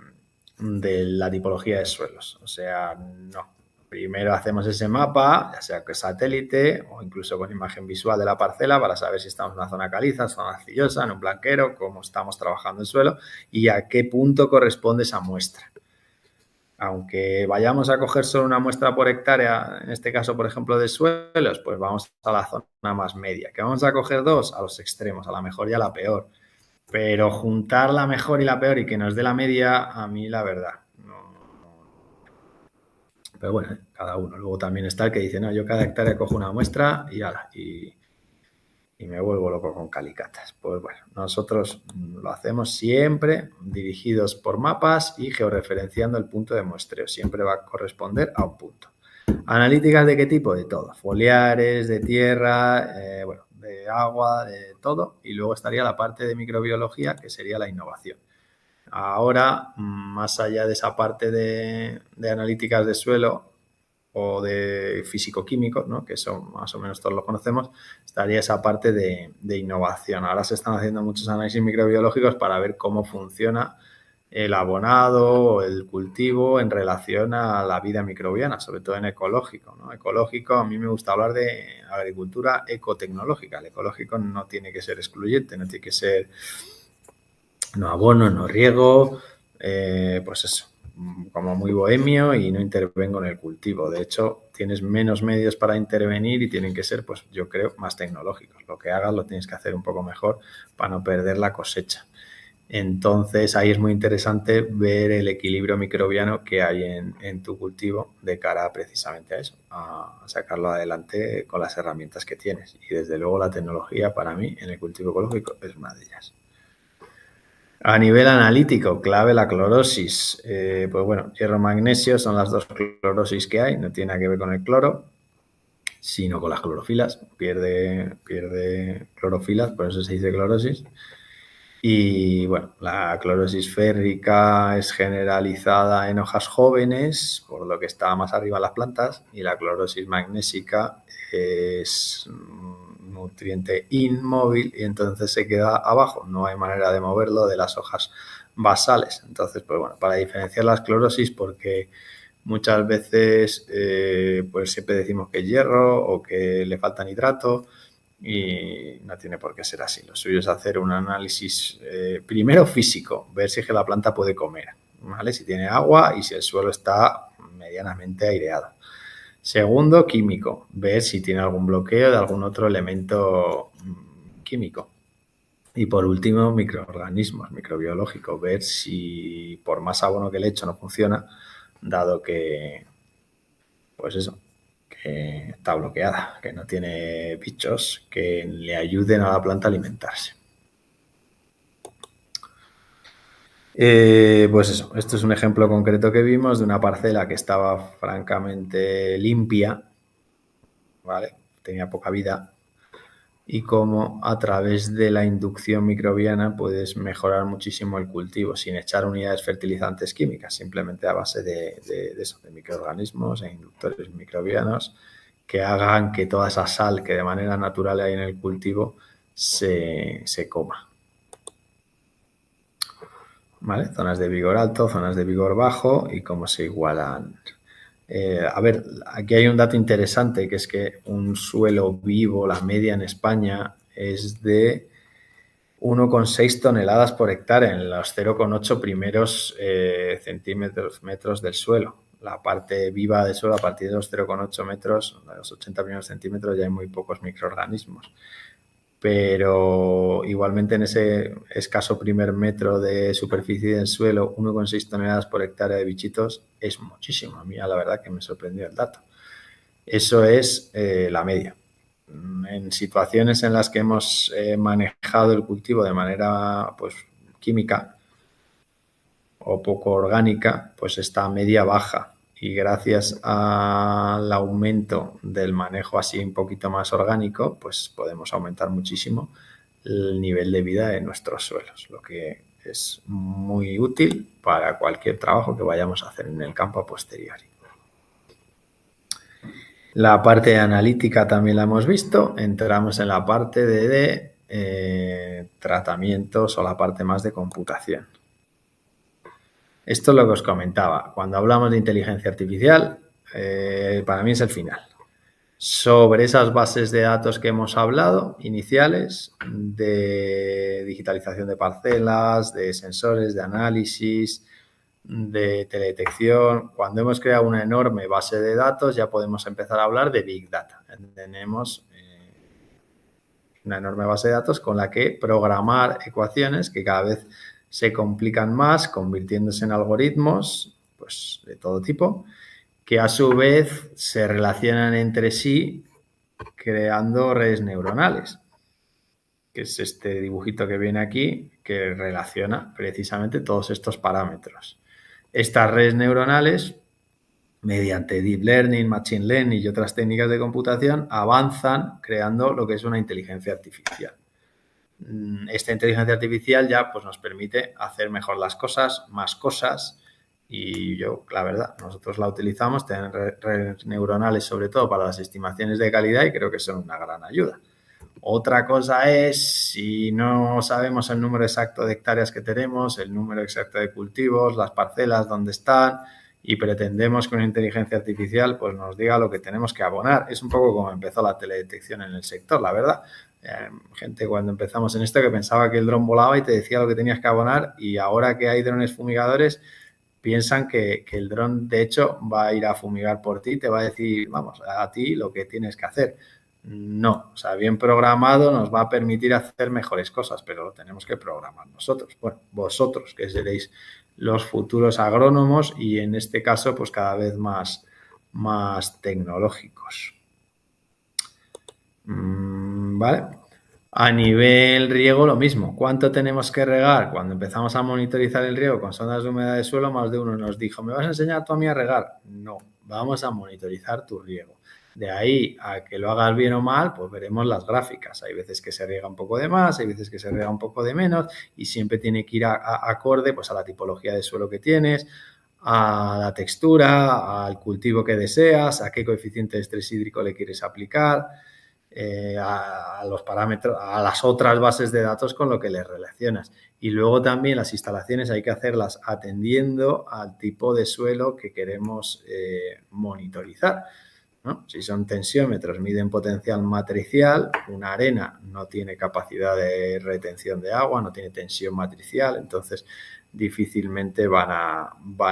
la tipología de suelos. O sea, no. Primero hacemos ese mapa, ya sea que satélite o incluso con imagen visual de la parcela para saber si estamos en una zona caliza, zona arcillosa, en un blanquero, cómo estamos trabajando el suelo y a qué punto corresponde esa muestra. Aunque vayamos a coger solo una muestra por hectárea, en este caso, por ejemplo, de suelos, pues vamos a la zona más media. ¿Que vamos a coger dos? A los extremos, a la mejor y a la peor. Pero juntar la mejor y la peor y que nos dé la media, a mí la verdad, no. Pero bueno, cada uno. Luego también está el que dice, no, yo cada hectárea cojo una muestra y me vuelvo loco con calicatas. Pues bueno, nosotros lo hacemos siempre dirigidos por mapas y georreferenciando el punto de muestreo. Siempre va a corresponder a un punto. ¿Analíticas de qué tipo? De todo. Foliares, de tierra, bueno, de agua, de todo. Y luego estaría la parte de microbiología, que sería la innovación. Ahora, más allá de esa parte de analíticas de suelo o de físico-químicos, ¿no? Que eso más o menos todos lo conocemos, estaría esa parte de innovación. Ahora se están haciendo muchos análisis microbiológicos para ver cómo funciona el abonado o el cultivo en relación a la vida microbiana, sobre todo en ecológico, ¿no? Ecológico, a mí me gusta hablar de agricultura ecotecnológica. El ecológico no tiene que ser excluyente, no tiene que ser no abono, no riego, pues eso, como muy bohemio y no intervengo en el cultivo. De hecho, tienes menos medios para intervenir y tienen que ser, pues yo creo, más tecnológicos. Lo que hagas lo tienes que hacer un poco mejor para no perder la cosecha. Entonces, ahí es muy interesante ver el equilibrio microbiano que hay en tu cultivo de cara precisamente a eso, a sacarlo adelante con las herramientas que tienes. Y desde luego la tecnología para mí en el cultivo ecológico es una de ellas. A nivel analítico, clave la clorosis. Pues bueno, hierro-magnesio son las dos clorosis que hay, no tiene nada que ver con el cloro, sino con las clorofilas. Pierde clorofilas, por eso se dice clorosis. Y bueno, la clorosis férrica es generalizada en hojas jóvenes, por lo que está más arriba en las plantas, y la clorosis magnésica es un nutriente inmóvil y entonces se queda abajo, no hay manera de moverlo de las hojas basales. Entonces, pues bueno, para diferenciar las clorosis, porque muchas veces pues siempre decimos que es hierro o que le falta nitrato, y no tiene por qué ser así. Lo suyo es hacer un análisis primero físico, ver si es que la planta puede comer, ¿vale? Si tiene agua y si el suelo está medianamente aireado. Segundo, químico, ver si tiene algún bloqueo de algún otro elemento químico. Y por último, microorganismos, microbiológicos, ver si por más abono que le echo no funciona, dado que, pues eso, que está bloqueada, que no tiene bichos que le ayuden a la planta a alimentarse. Pues eso, esto es un ejemplo concreto que vimos de una parcela que estaba francamente limpia, ¿vale? Tenía poca vida, y cómo a través de la inducción microbiana puedes mejorar muchísimo el cultivo sin echar unidades fertilizantes químicas, simplemente a base de eso, de microorganismos e inductores microbianos que hagan que toda esa sal que de manera natural hay en el cultivo se coma. ¿Vale? Zonas de vigor alto, zonas de vigor bajo y cómo se igualan. A ver, aquí hay un dato interesante, que es que un suelo vivo, la media en España, es de 1,6 toneladas por hectárea en los 0,8 primeros metros del suelo. La parte viva del suelo, a partir de los 0,8 metros, los 80 primeros centímetros, ya hay muy pocos microorganismos. Pero igualmente en ese escaso primer metro de superficie del suelo, 1,6 toneladas por hectárea de bichitos es muchísimo. A mí la verdad que me sorprendió el dato. Eso es la media. En situaciones en las que hemos manejado el cultivo de manera pues química o poco orgánica, pues está media baja, y gracias al aumento del manejo así un poquito más orgánico, pues podemos aumentar muchísimo el nivel de vida de nuestros suelos, lo que es muy útil para cualquier trabajo que vayamos a hacer en el campo a posteriori. La parte analítica también la hemos visto. Entramos en la parte de tratamientos o la parte más de computación. Esto es lo que os comentaba. Cuando hablamos de inteligencia artificial, para mí es el final. Sobre esas bases de datos que hemos hablado, iniciales, de digitalización de parcelas, de sensores, de análisis, de teledetección, cuando hemos creado una enorme base de datos ya podemos empezar a hablar de Big Data. Tenemos una enorme base de datos con la que programar ecuaciones que cada vez se complican más, convirtiéndose en algoritmos pues, de todo tipo, que a su vez se relacionan entre sí creando redes neuronales, que es este dibujito que viene aquí, que relaciona precisamente todos estos parámetros. Estas redes neuronales, mediante Deep Learning, Machine Learning y otras técnicas de computación, avanzan creando lo que es una inteligencia artificial. Esta inteligencia artificial ya pues, nos permite hacer mejor las cosas, más cosas, y yo, la verdad, nosotros la utilizamos, tienen redes neuronales sobre todo para las estimaciones de calidad y creo que son una gran ayuda. Otra cosa es si no sabemos el número exacto de hectáreas que tenemos, el número exacto de cultivos, las parcelas, dónde están, y pretendemos que una inteligencia artificial pues, nos diga lo que tenemos que abonar. Es un poco como empezó la teledetección en el sector, la verdad. Gente cuando empezamos en esto que pensaba que el dron volaba y te decía lo que tenías que abonar, y ahora que hay drones fumigadores piensan que el dron de hecho va a ir a fumigar por ti, te va a decir, vamos, a ti lo que tienes que hacer. No, o sea, bien programado nos va a permitir hacer mejores cosas, pero lo tenemos que programar nosotros. Bueno, vosotros que seréis los futuros agrónomos y en este caso pues cada vez más tecnológicos. ¿Vale? A nivel riego lo mismo. ¿Cuánto tenemos que regar? Cuando empezamos a monitorizar el riego con sondas de humedad de suelo, más de uno nos dijo, ¿me vas a enseñar tú a mí a regar? No, vamos a monitorizar tu riego. De ahí a que lo hagas bien o mal, pues veremos las gráficas. Hay veces que se riega un poco de más, hay veces que se riega un poco de menos y siempre tiene que ir acorde pues, a la tipología de suelo que tienes, a la textura, al cultivo que deseas, a qué coeficiente de estrés hídrico le quieres aplicar, a los parámetros, a las otras bases de datos con lo que le relacionas. Y luego también las instalaciones hay que hacerlas atendiendo al tipo de suelo que queremos monitorizar, ¿no? Si son tensiómetros, miden potencial matricial, una arena no tiene capacidad de retención de agua, no tiene tensión matricial, entonces difícilmente van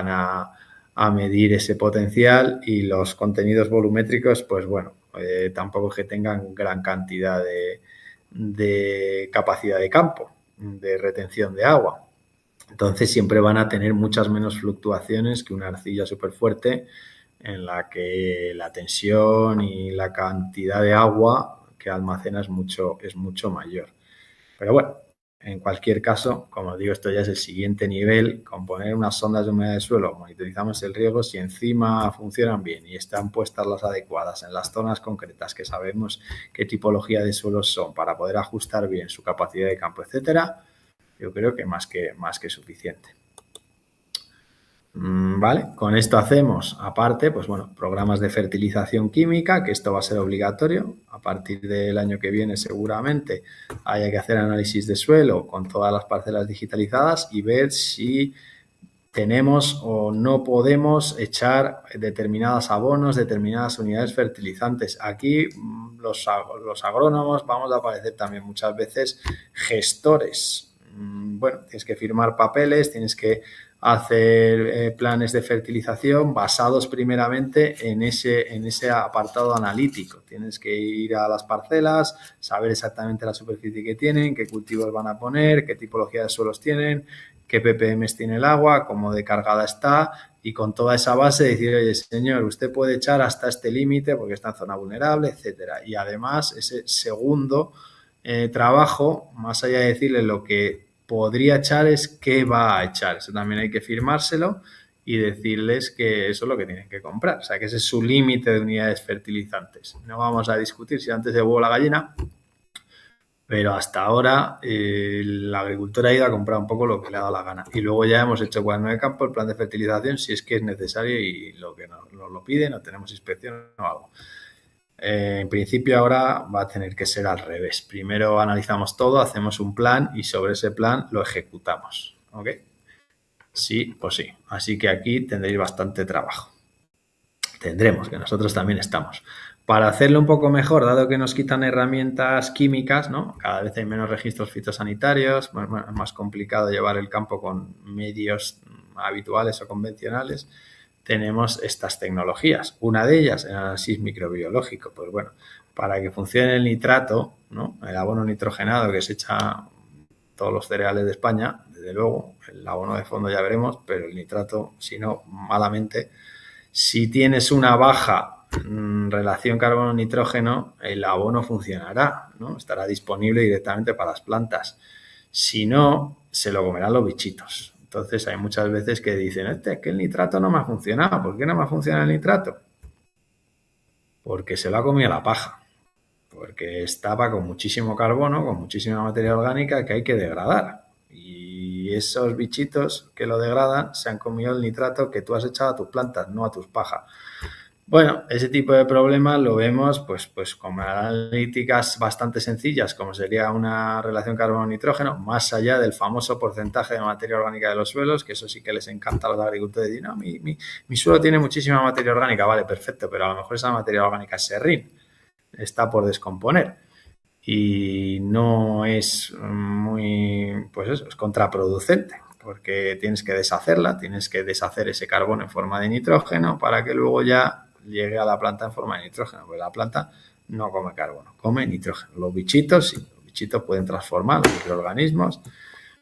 a medir ese potencial, y los contenidos volumétricos, pues bueno, tampoco es que tengan gran cantidad de capacidad de campo, de retención de agua. Entonces siempre van a tener muchas menos fluctuaciones que una arcilla súper fuerte, en la que la tensión y la cantidad de agua que almacena es mucho mayor. Pero bueno, en cualquier caso, como digo, esto ya es el siguiente nivel. Con poner unas sondas de humedad de suelo monitorizamos el riego. Si encima funcionan bien y están puestas las adecuadas en las zonas concretas, que sabemos qué tipología de suelos son para poder ajustar bien su capacidad de campo, etcétera, yo creo que más que suficiente. Vale, con esto hacemos, aparte, pues bueno, programas de fertilización química, que esto va a ser obligatorio. A partir del año que viene seguramente haya que hacer análisis de suelo con todas las parcelas digitalizadas y ver si tenemos o no podemos echar determinados abonos, determinadas unidades fertilizantes. Aquí los agrónomos vamos a aparecer también muchas veces gestores. Bueno, tienes que firmar papeles, tienes que hacer planes de fertilización basados primeramente en ese apartado analítico. Tienes que ir a las parcelas, saber exactamente la superficie que tienen, qué cultivos van a poner, qué tipología de suelos tienen, qué ppm tiene el agua, cómo de cargada está, y con toda esa base decir, oye, señor, usted puede echar hasta este límite porque está en zona vulnerable, etcétera. Y además ese segundo trabajo, más allá de decirle lo que podría echar, es qué va a echar. Eso también hay que firmárselo y decirles que eso es lo que tienen que comprar. O sea, que ese es su límite de unidades fertilizantes. No vamos a discutir si antes de huevo la gallina, pero hasta ahora el agricultor ha ido a comprar un poco lo que le ha dado la gana. Y luego ya hemos hecho cuaderno de campo, el plan de fertilización, si es que es necesario y lo que nos lo piden, o tenemos inspección o algo. En principio ahora va a tener que ser al revés. Primero analizamos todo, hacemos un plan y sobre ese plan lo ejecutamos. ¿Ok? Sí, pues sí. Así que aquí tendréis bastante trabajo. Tendremos, que nosotros también estamos. Para hacerlo un poco mejor, dado que nos quitan herramientas químicas, ¿no? Cada vez hay menos registros fitosanitarios, es más complicado llevar el campo con medios habituales o convencionales. Tenemos estas tecnologías. Una de ellas, el análisis microbiológico. Pues bueno, para que funcione el nitrato, ¿no? El abono nitrogenado que se echa todos los cereales de España, desde luego, el abono de fondo ya veremos, pero el nitrato, si no, malamente. Si tienes una baja relación carbono-nitrógeno, el abono funcionará, ¿no? Estará disponible directamente para las plantas. Si no, se lo comerán los bichitos. Entonces hay muchas veces que dicen, es que el nitrato no me ha funcionado. ¿Por qué no me ha funcionado el nitrato? Porque se lo ha comido la paja. Porque estaba con muchísimo carbono, con muchísima materia orgánica que hay que degradar. Y esos bichitos que lo degradan se han comido el nitrato que tú has echado a tus plantas, no a tus pajas. Bueno, ese tipo de problemas lo vemos pues con analíticas bastante sencillas, como sería una relación carbono-nitrógeno, más allá del famoso porcentaje de materia orgánica de los suelos, que eso sí que les encanta a los agricultores. Dicen, no, mi suelo tiene muchísima materia orgánica, vale, perfecto, pero a lo mejor esa materia orgánica es serrín, está por descomponer y no es muy, pues eso, es contraproducente, porque tienes que deshacerla, tienes que deshacer ese carbono en forma de nitrógeno para que luego ya llegue a la planta en forma de nitrógeno, porque la planta no come carbono, come nitrógeno. Los bichitos, sí, los bichitos pueden transformar, los microorganismos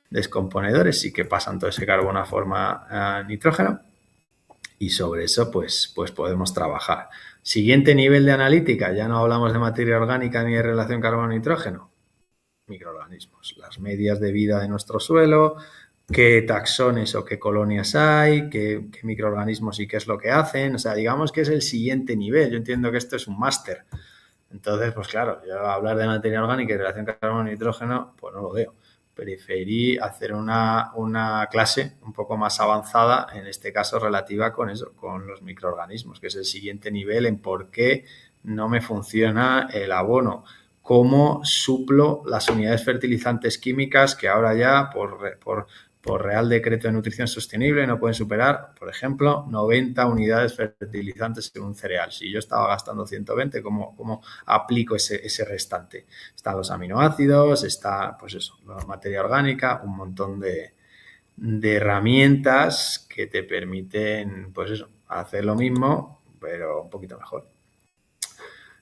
descomponedores sí que pasan todo ese carbono a forma nitrógeno, y sobre eso pues podemos trabajar. Siguiente nivel de analítica, ya no hablamos de materia orgánica ni de relación carbono-nitrógeno, microorganismos, las medias de vida de nuestro suelo, qué taxones o qué colonias hay, qué microorganismos y qué es lo que hacen. O sea, digamos que es el siguiente nivel. Yo entiendo que esto es un máster. Entonces, pues claro, yo hablar de materia orgánica y relación carbono-nitrógeno, pues no lo veo. Preferí hacer una clase un poco más avanzada, en este caso relativa con eso, con los microorganismos, que es el siguiente nivel en por qué no me funciona el abono, cómo suplo las unidades fertilizantes químicas que ahora ya por Real Decreto de Nutrición Sostenible no pueden superar, por ejemplo, 90 unidades fertilizantes en un cereal. Si yo estaba gastando 120, ¿cómo aplico ese restante? Están los aminoácidos, está, pues eso, la materia orgánica, un montón de herramientas que te permiten, pues eso, hacer lo mismo, pero un poquito mejor.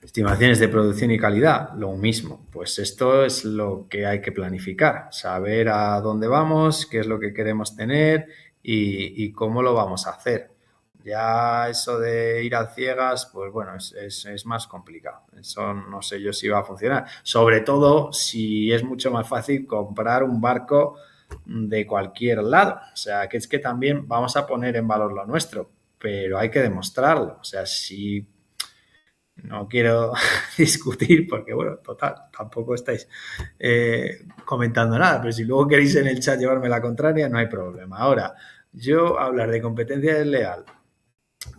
Estimaciones de producción y calidad, lo mismo. Pues esto es lo que hay que planificar, saber a dónde vamos, qué es lo que queremos tener y cómo lo vamos a hacer. Ya eso de ir a ciegas, pues bueno, es más complicado. Eso no sé yo si va a funcionar. Sobre todo si es mucho más fácil comprar un barco de cualquier lado. O sea, que es que también vamos a poner en valor lo nuestro, pero hay que demostrarlo. O sea, si no quiero discutir porque, bueno, total, tampoco estáis comentando nada, pero si luego queréis en el chat llevarme la contraria, no hay problema. Ahora, yo hablar de competencia desleal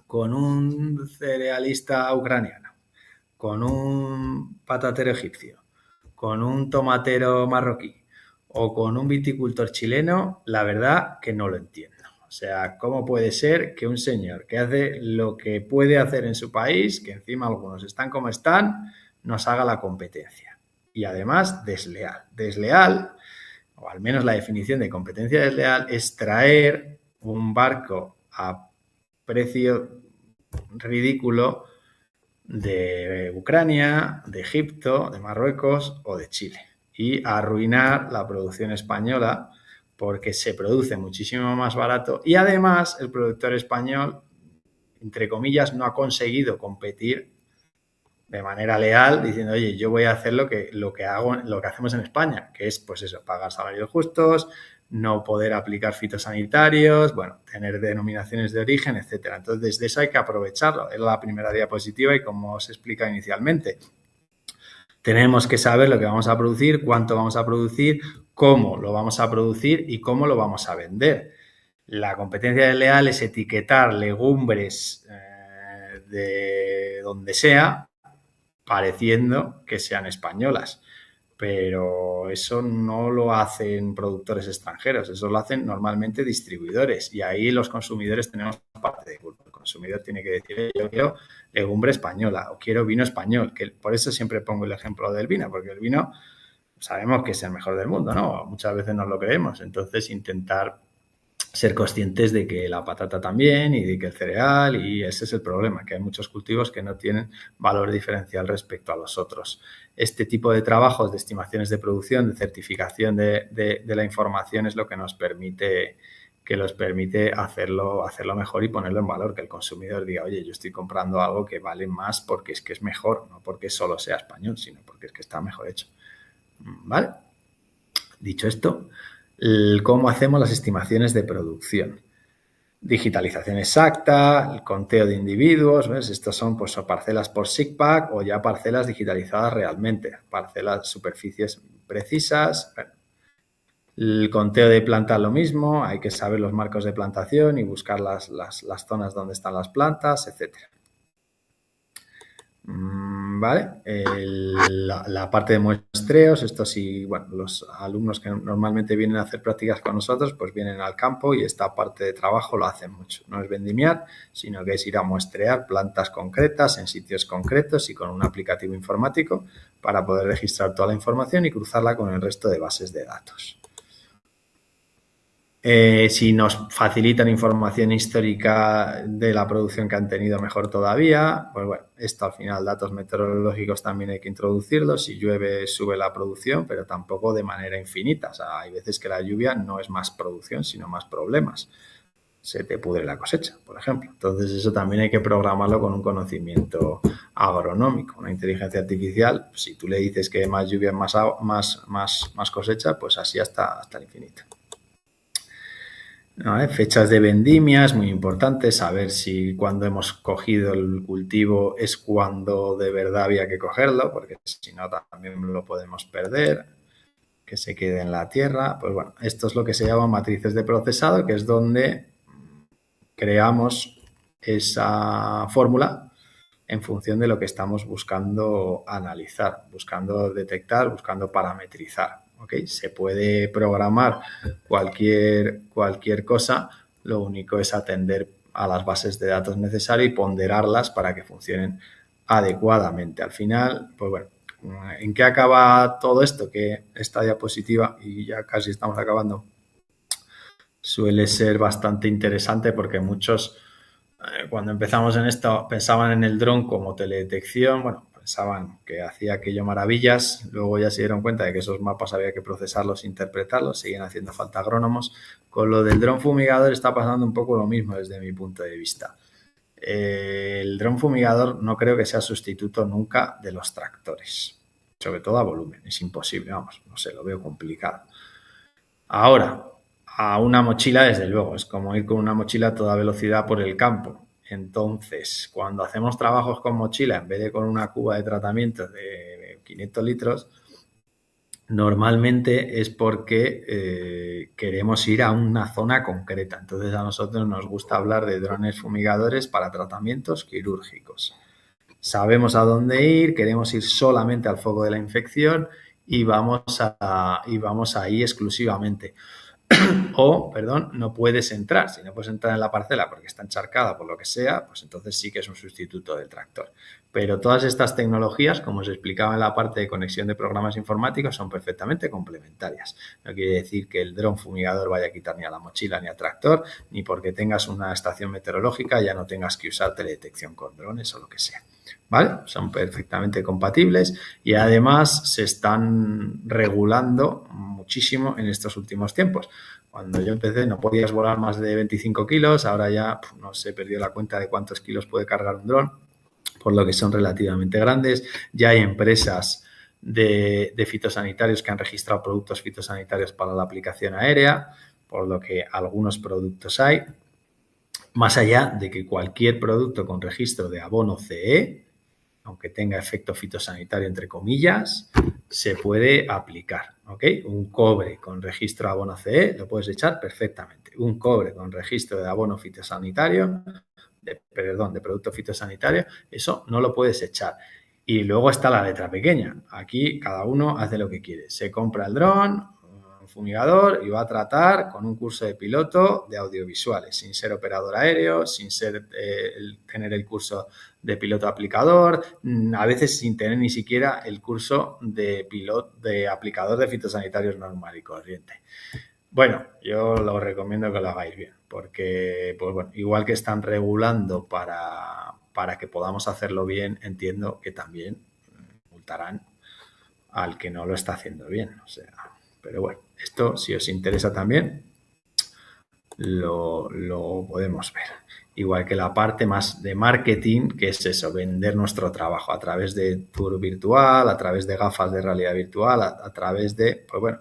con un cerealista ucraniano, con un patatero egipcio, con un tomatero marroquí o con un viticultor chileno, la verdad que no lo entiendo. O sea, ¿cómo puede ser que un señor que hace lo que puede hacer en su país, que encima algunos están como están, nos haga la competencia? Y además desleal. Desleal, o al menos la definición de competencia desleal, es traer un barco a precio ridículo de Ucrania, de Egipto, de Marruecos o de Chile y arruinar la producción española porque se produce muchísimo más barato y además el productor español, entre comillas, no ha conseguido competir de manera leal diciendo, oye, yo voy a hacer lo que hacemos en España, que es pues eso, pagar salarios justos, no poder aplicar fitosanitarios, bueno, tener denominaciones de origen, etcétera. Entonces, desde eso hay que aprovecharlo. Es la primera diapositiva y como os explica inicialmente, tenemos que saber lo que vamos a producir, cuánto vamos a producir, cómo lo vamos a producir y cómo lo vamos a vender. La competencia desleal es etiquetar legumbres de donde sea, pareciendo que sean españolas. Pero eso no lo hacen productores extranjeros, eso lo hacen normalmente distribuidores y ahí los consumidores tenemos parte de culpa. El consumidor tiene que decir, yo quiero legumbre española o quiero vino español, que por eso siempre pongo el ejemplo del vino, porque el vino sabemos que es el mejor del mundo, ¿no? Muchas veces nos lo creemos, entonces intentar ser conscientes de que la patata también y de que el cereal, y ese es el problema, que hay muchos cultivos que no tienen valor diferencial respecto a los otros. Este tipo de trabajos de estimaciones de producción, de certificación de la información es lo que nos permite hacerlo mejor y ponerlo en valor, que el consumidor diga, oye, yo estoy comprando algo que vale más porque es que es mejor, no porque solo sea español, sino porque es que está mejor hecho. ¿Vale? Dicho esto, cómo hacemos las estimaciones de producción. Digitalización exacta, el conteo de individuos, ¿ves? Estos son pues parcelas por SIGPAC o ya parcelas digitalizadas realmente, parcelas, superficies precisas. Bueno, el conteo de plantas lo mismo, hay que saber los marcos de plantación y buscar las zonas donde están las plantas, etcétera. ¿Vale? La parte de muestreos, esto sí, bueno, los alumnos que normalmente vienen a hacer prácticas con nosotros, pues vienen al campo y esta parte de trabajo lo hacen mucho. No es vendimiar, sino que es ir a muestrear plantas concretas en sitios concretos y con un aplicativo informático para poder registrar toda la información y cruzarla con el resto de bases de datos. Si nos facilitan información histórica de la producción que han tenido, mejor todavía. Pues bueno, esto al final, datos meteorológicos también hay que introducirlos. Si llueve, sube la producción, pero tampoco de manera infinita. O sea, hay veces que la lluvia no es más producción, sino más problemas. Se te pudre la cosecha, por ejemplo. Entonces, eso también hay que programarlo con un conocimiento agronómico. Una inteligencia artificial, si tú le dices que más lluvia es más cosecha, pues así hasta el infinito. ¿no? Fechas de vendimia es muy importante, saber si cuando hemos cogido el cultivo es cuando de verdad había que cogerlo, porque si no también lo podemos perder, que se quede en la tierra. Pues bueno, esto es lo que se llama matrices de procesado, que es donde creamos esa fórmula en función de lo que estamos buscando analizar, buscando detectar, buscando parametrizar. ¿Okay? Se puede programar cualquier cosa, lo único es atender a las bases de datos necesarias y ponderarlas para que funcionen adecuadamente. Al final, pues bueno, ¿en qué acaba todo esto? Que esta diapositiva, y ya casi estamos acabando, suele ser bastante interesante porque muchos cuando empezamos en esto pensaban en el dron como teledetección, bueno, pensaban que hacía aquello maravillas, luego ya se dieron cuenta de que esos mapas había que procesarlos, interpretarlos, siguen haciendo falta agrónomos. Con lo del dron fumigador está pasando un poco lo mismo desde mi punto de vista. El dron fumigador no creo que sea sustituto nunca de los tractores, sobre todo a volumen, es imposible, vamos, no sé, lo veo complicado. Ahora, a una mochila, desde luego, es como ir con una mochila a toda velocidad por el campo. Entonces, cuando hacemos trabajos con mochila, en vez de con una cuba de tratamiento de 500 litros, normalmente es porque queremos ir a una zona concreta. Entonces, a nosotros nos gusta hablar de drones fumigadores para tratamientos quirúrgicos. Sabemos a dónde ir, queremos ir solamente al foco de la infección y vamos ahí exclusivamente. O, perdón, no puedes entrar. Si no puedes entrar en la parcela porque está encharcada por lo que sea, pues entonces sí que es un sustituto del tractor. Pero todas estas tecnologías, como os explicaba en la parte de conexión de programas informáticos, son perfectamente complementarias. No quiere decir que el dron fumigador vaya a quitar ni a la mochila ni al tractor, ni porque tengas una estación meteorológica ya no tengas que usar teledetección con drones o lo que sea. ¿Vale? Son perfectamente compatibles y además se están regulando muchísimo en estos últimos tiempos. Cuando yo empecé no podías volar más de 25 kilos, ahora ya no sé, perdió la cuenta de cuántos kilos puede cargar un dron, por lo que son relativamente grandes. Ya hay empresas de fitosanitarios que han registrado productos fitosanitarios para la aplicación aérea, por lo que algunos productos hay. Más allá de que cualquier producto con registro de abono CE, aunque tenga efecto fitosanitario entre comillas, se puede aplicar. ¿Okay? Un cobre con registro de abono CE lo puedes echar perfectamente. Un cobre con registro de abono fitosanitario, de producto fitosanitario, eso no lo puedes echar. Y luego está la letra pequeña. Aquí cada uno hace lo que quiere. Se compra el dron, un fumigador y va a tratar con un curso de piloto de audiovisuales, sin ser operador aéreo, sin tener el curso de piloto aplicador, a veces sin tener ni siquiera el curso de aplicador de fitosanitarios normal y corriente. Bueno, yo lo recomiendo que lo hagáis bien, porque pues bueno, igual que están regulando para que podamos hacerlo bien, entiendo que también multarán al que no lo está haciendo bien. O sea, pero bueno, esto si os interesa también, lo podemos ver. Igual que la parte más de marketing, que es eso, vender nuestro trabajo a través de tour virtual, a través de gafas de realidad virtual, a través de, pues bueno,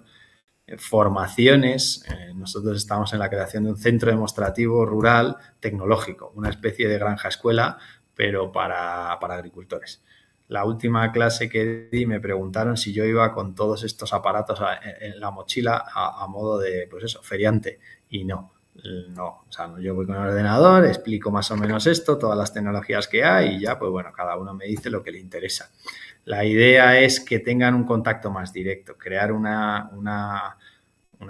formaciones. Nosotros estamos en la creación de un centro demostrativo rural tecnológico, una especie de granja escuela, pero para agricultores. La última clase que di me preguntaron si yo iba con todos estos aparatos en la mochila a modo de, pues eso, feriante. Y no, o sea, yo voy con el ordenador, explico más o menos esto, todas las tecnologías que hay y ya, pues bueno, cada uno me dice lo que le interesa. La idea es que tengan un contacto más directo, crear una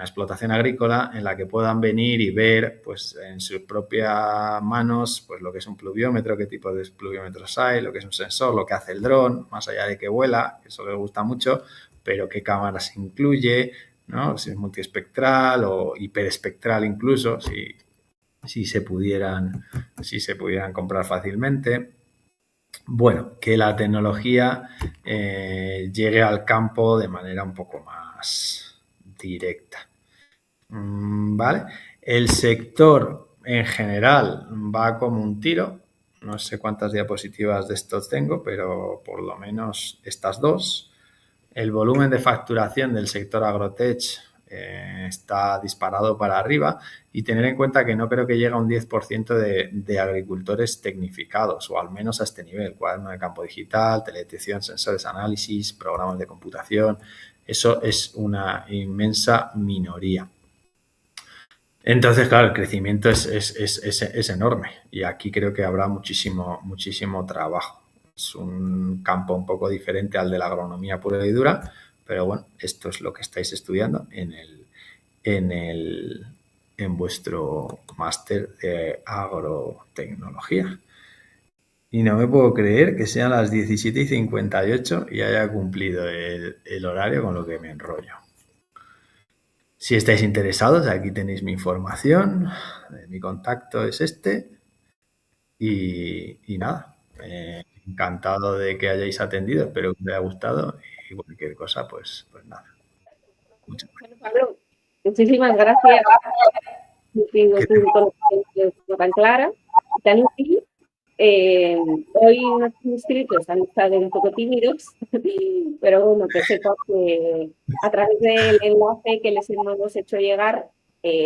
explotación agrícola en la que puedan venir y ver pues en sus propias manos pues lo que es un pluviómetro, qué tipo de pluviómetros hay, lo que es un sensor, lo que hace el dron, más allá de que vuela, que eso les gusta mucho, pero qué cámaras incluye, ¿no? Si es multiespectral o hiperespectral incluso, si se pudieran comprar fácilmente. Bueno, que la tecnología llegue al campo de manera un poco más directa. ¿Vale? El sector en general va como un tiro. No sé cuántas diapositivas de estos tengo, pero por lo menos estas dos. El volumen de facturación del sector agrotech está disparado para arriba, y tener en cuenta que no creo que llegue a un 10% de agricultores tecnificados, o al menos a este nivel: cuaderno de campo digital, teledetección, sensores, análisis, programas de computación. Eso es una inmensa minoría. Entonces, claro, el crecimiento es enorme, y aquí creo que habrá muchísimo trabajo. Es un campo un poco diferente al de la agronomía pura y dura, pero bueno, esto es lo que estáis estudiando en vuestro máster de agrotecnología. Y no me puedo creer que sean las 17:58 y haya cumplido el horario, con lo que me enrollo. Si estáis interesados, aquí tenéis mi información, mi contacto es este, y nada, encantado de que hayáis atendido, espero que os haya gustado, y cualquier cosa, pues nada. Muchas Bueno, Pablo, muchísimas gracias. gracias. Tu tan clara, tan útil. Hoy nuestros inscritos han estado un poco tímidos, pero bueno, que sepa que a través del enlace que les hemos hecho llegar,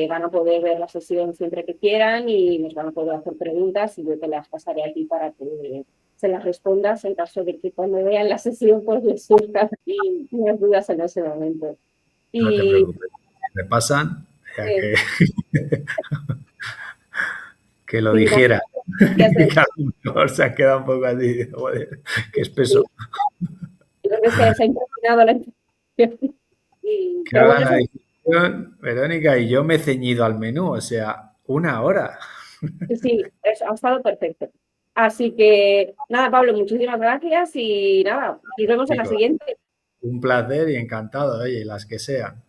van a poder ver la sesión siempre que quieran y nos van a poder hacer preguntas, y yo te las pasaré a ti para que se las respondas en caso de que cuando vean la sesión pues les surjan unas dudas en ese momento. No te Y preocupes, me pasan, ya eh, que lo sí, dijera. gracias. Que a lo mejor se ha quedado un poco así, joder, qué espeso. Sí, creo que se ha impresionado la información. Que Pero hagan bueno, la eso digestión, Verónica, y yo me he ceñido al menú, o sea, 1 hora. sí, ha estado perfecto. Así que nada, Pablo, muchísimas gracias y nada, nos vemos en la Chicos, siguiente. un placer y encantado, oye, las que sean. De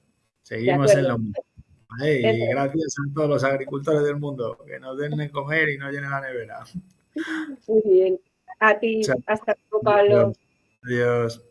Seguimos en acuerdo. lo mismo, ¿vale? Eso Y gracias a todos los agricultores del mundo, que nos den de comer y no llenen la nevera. es. Muy bien. A ti, Chao. hasta luego, Pablo. Adiós. Adiós.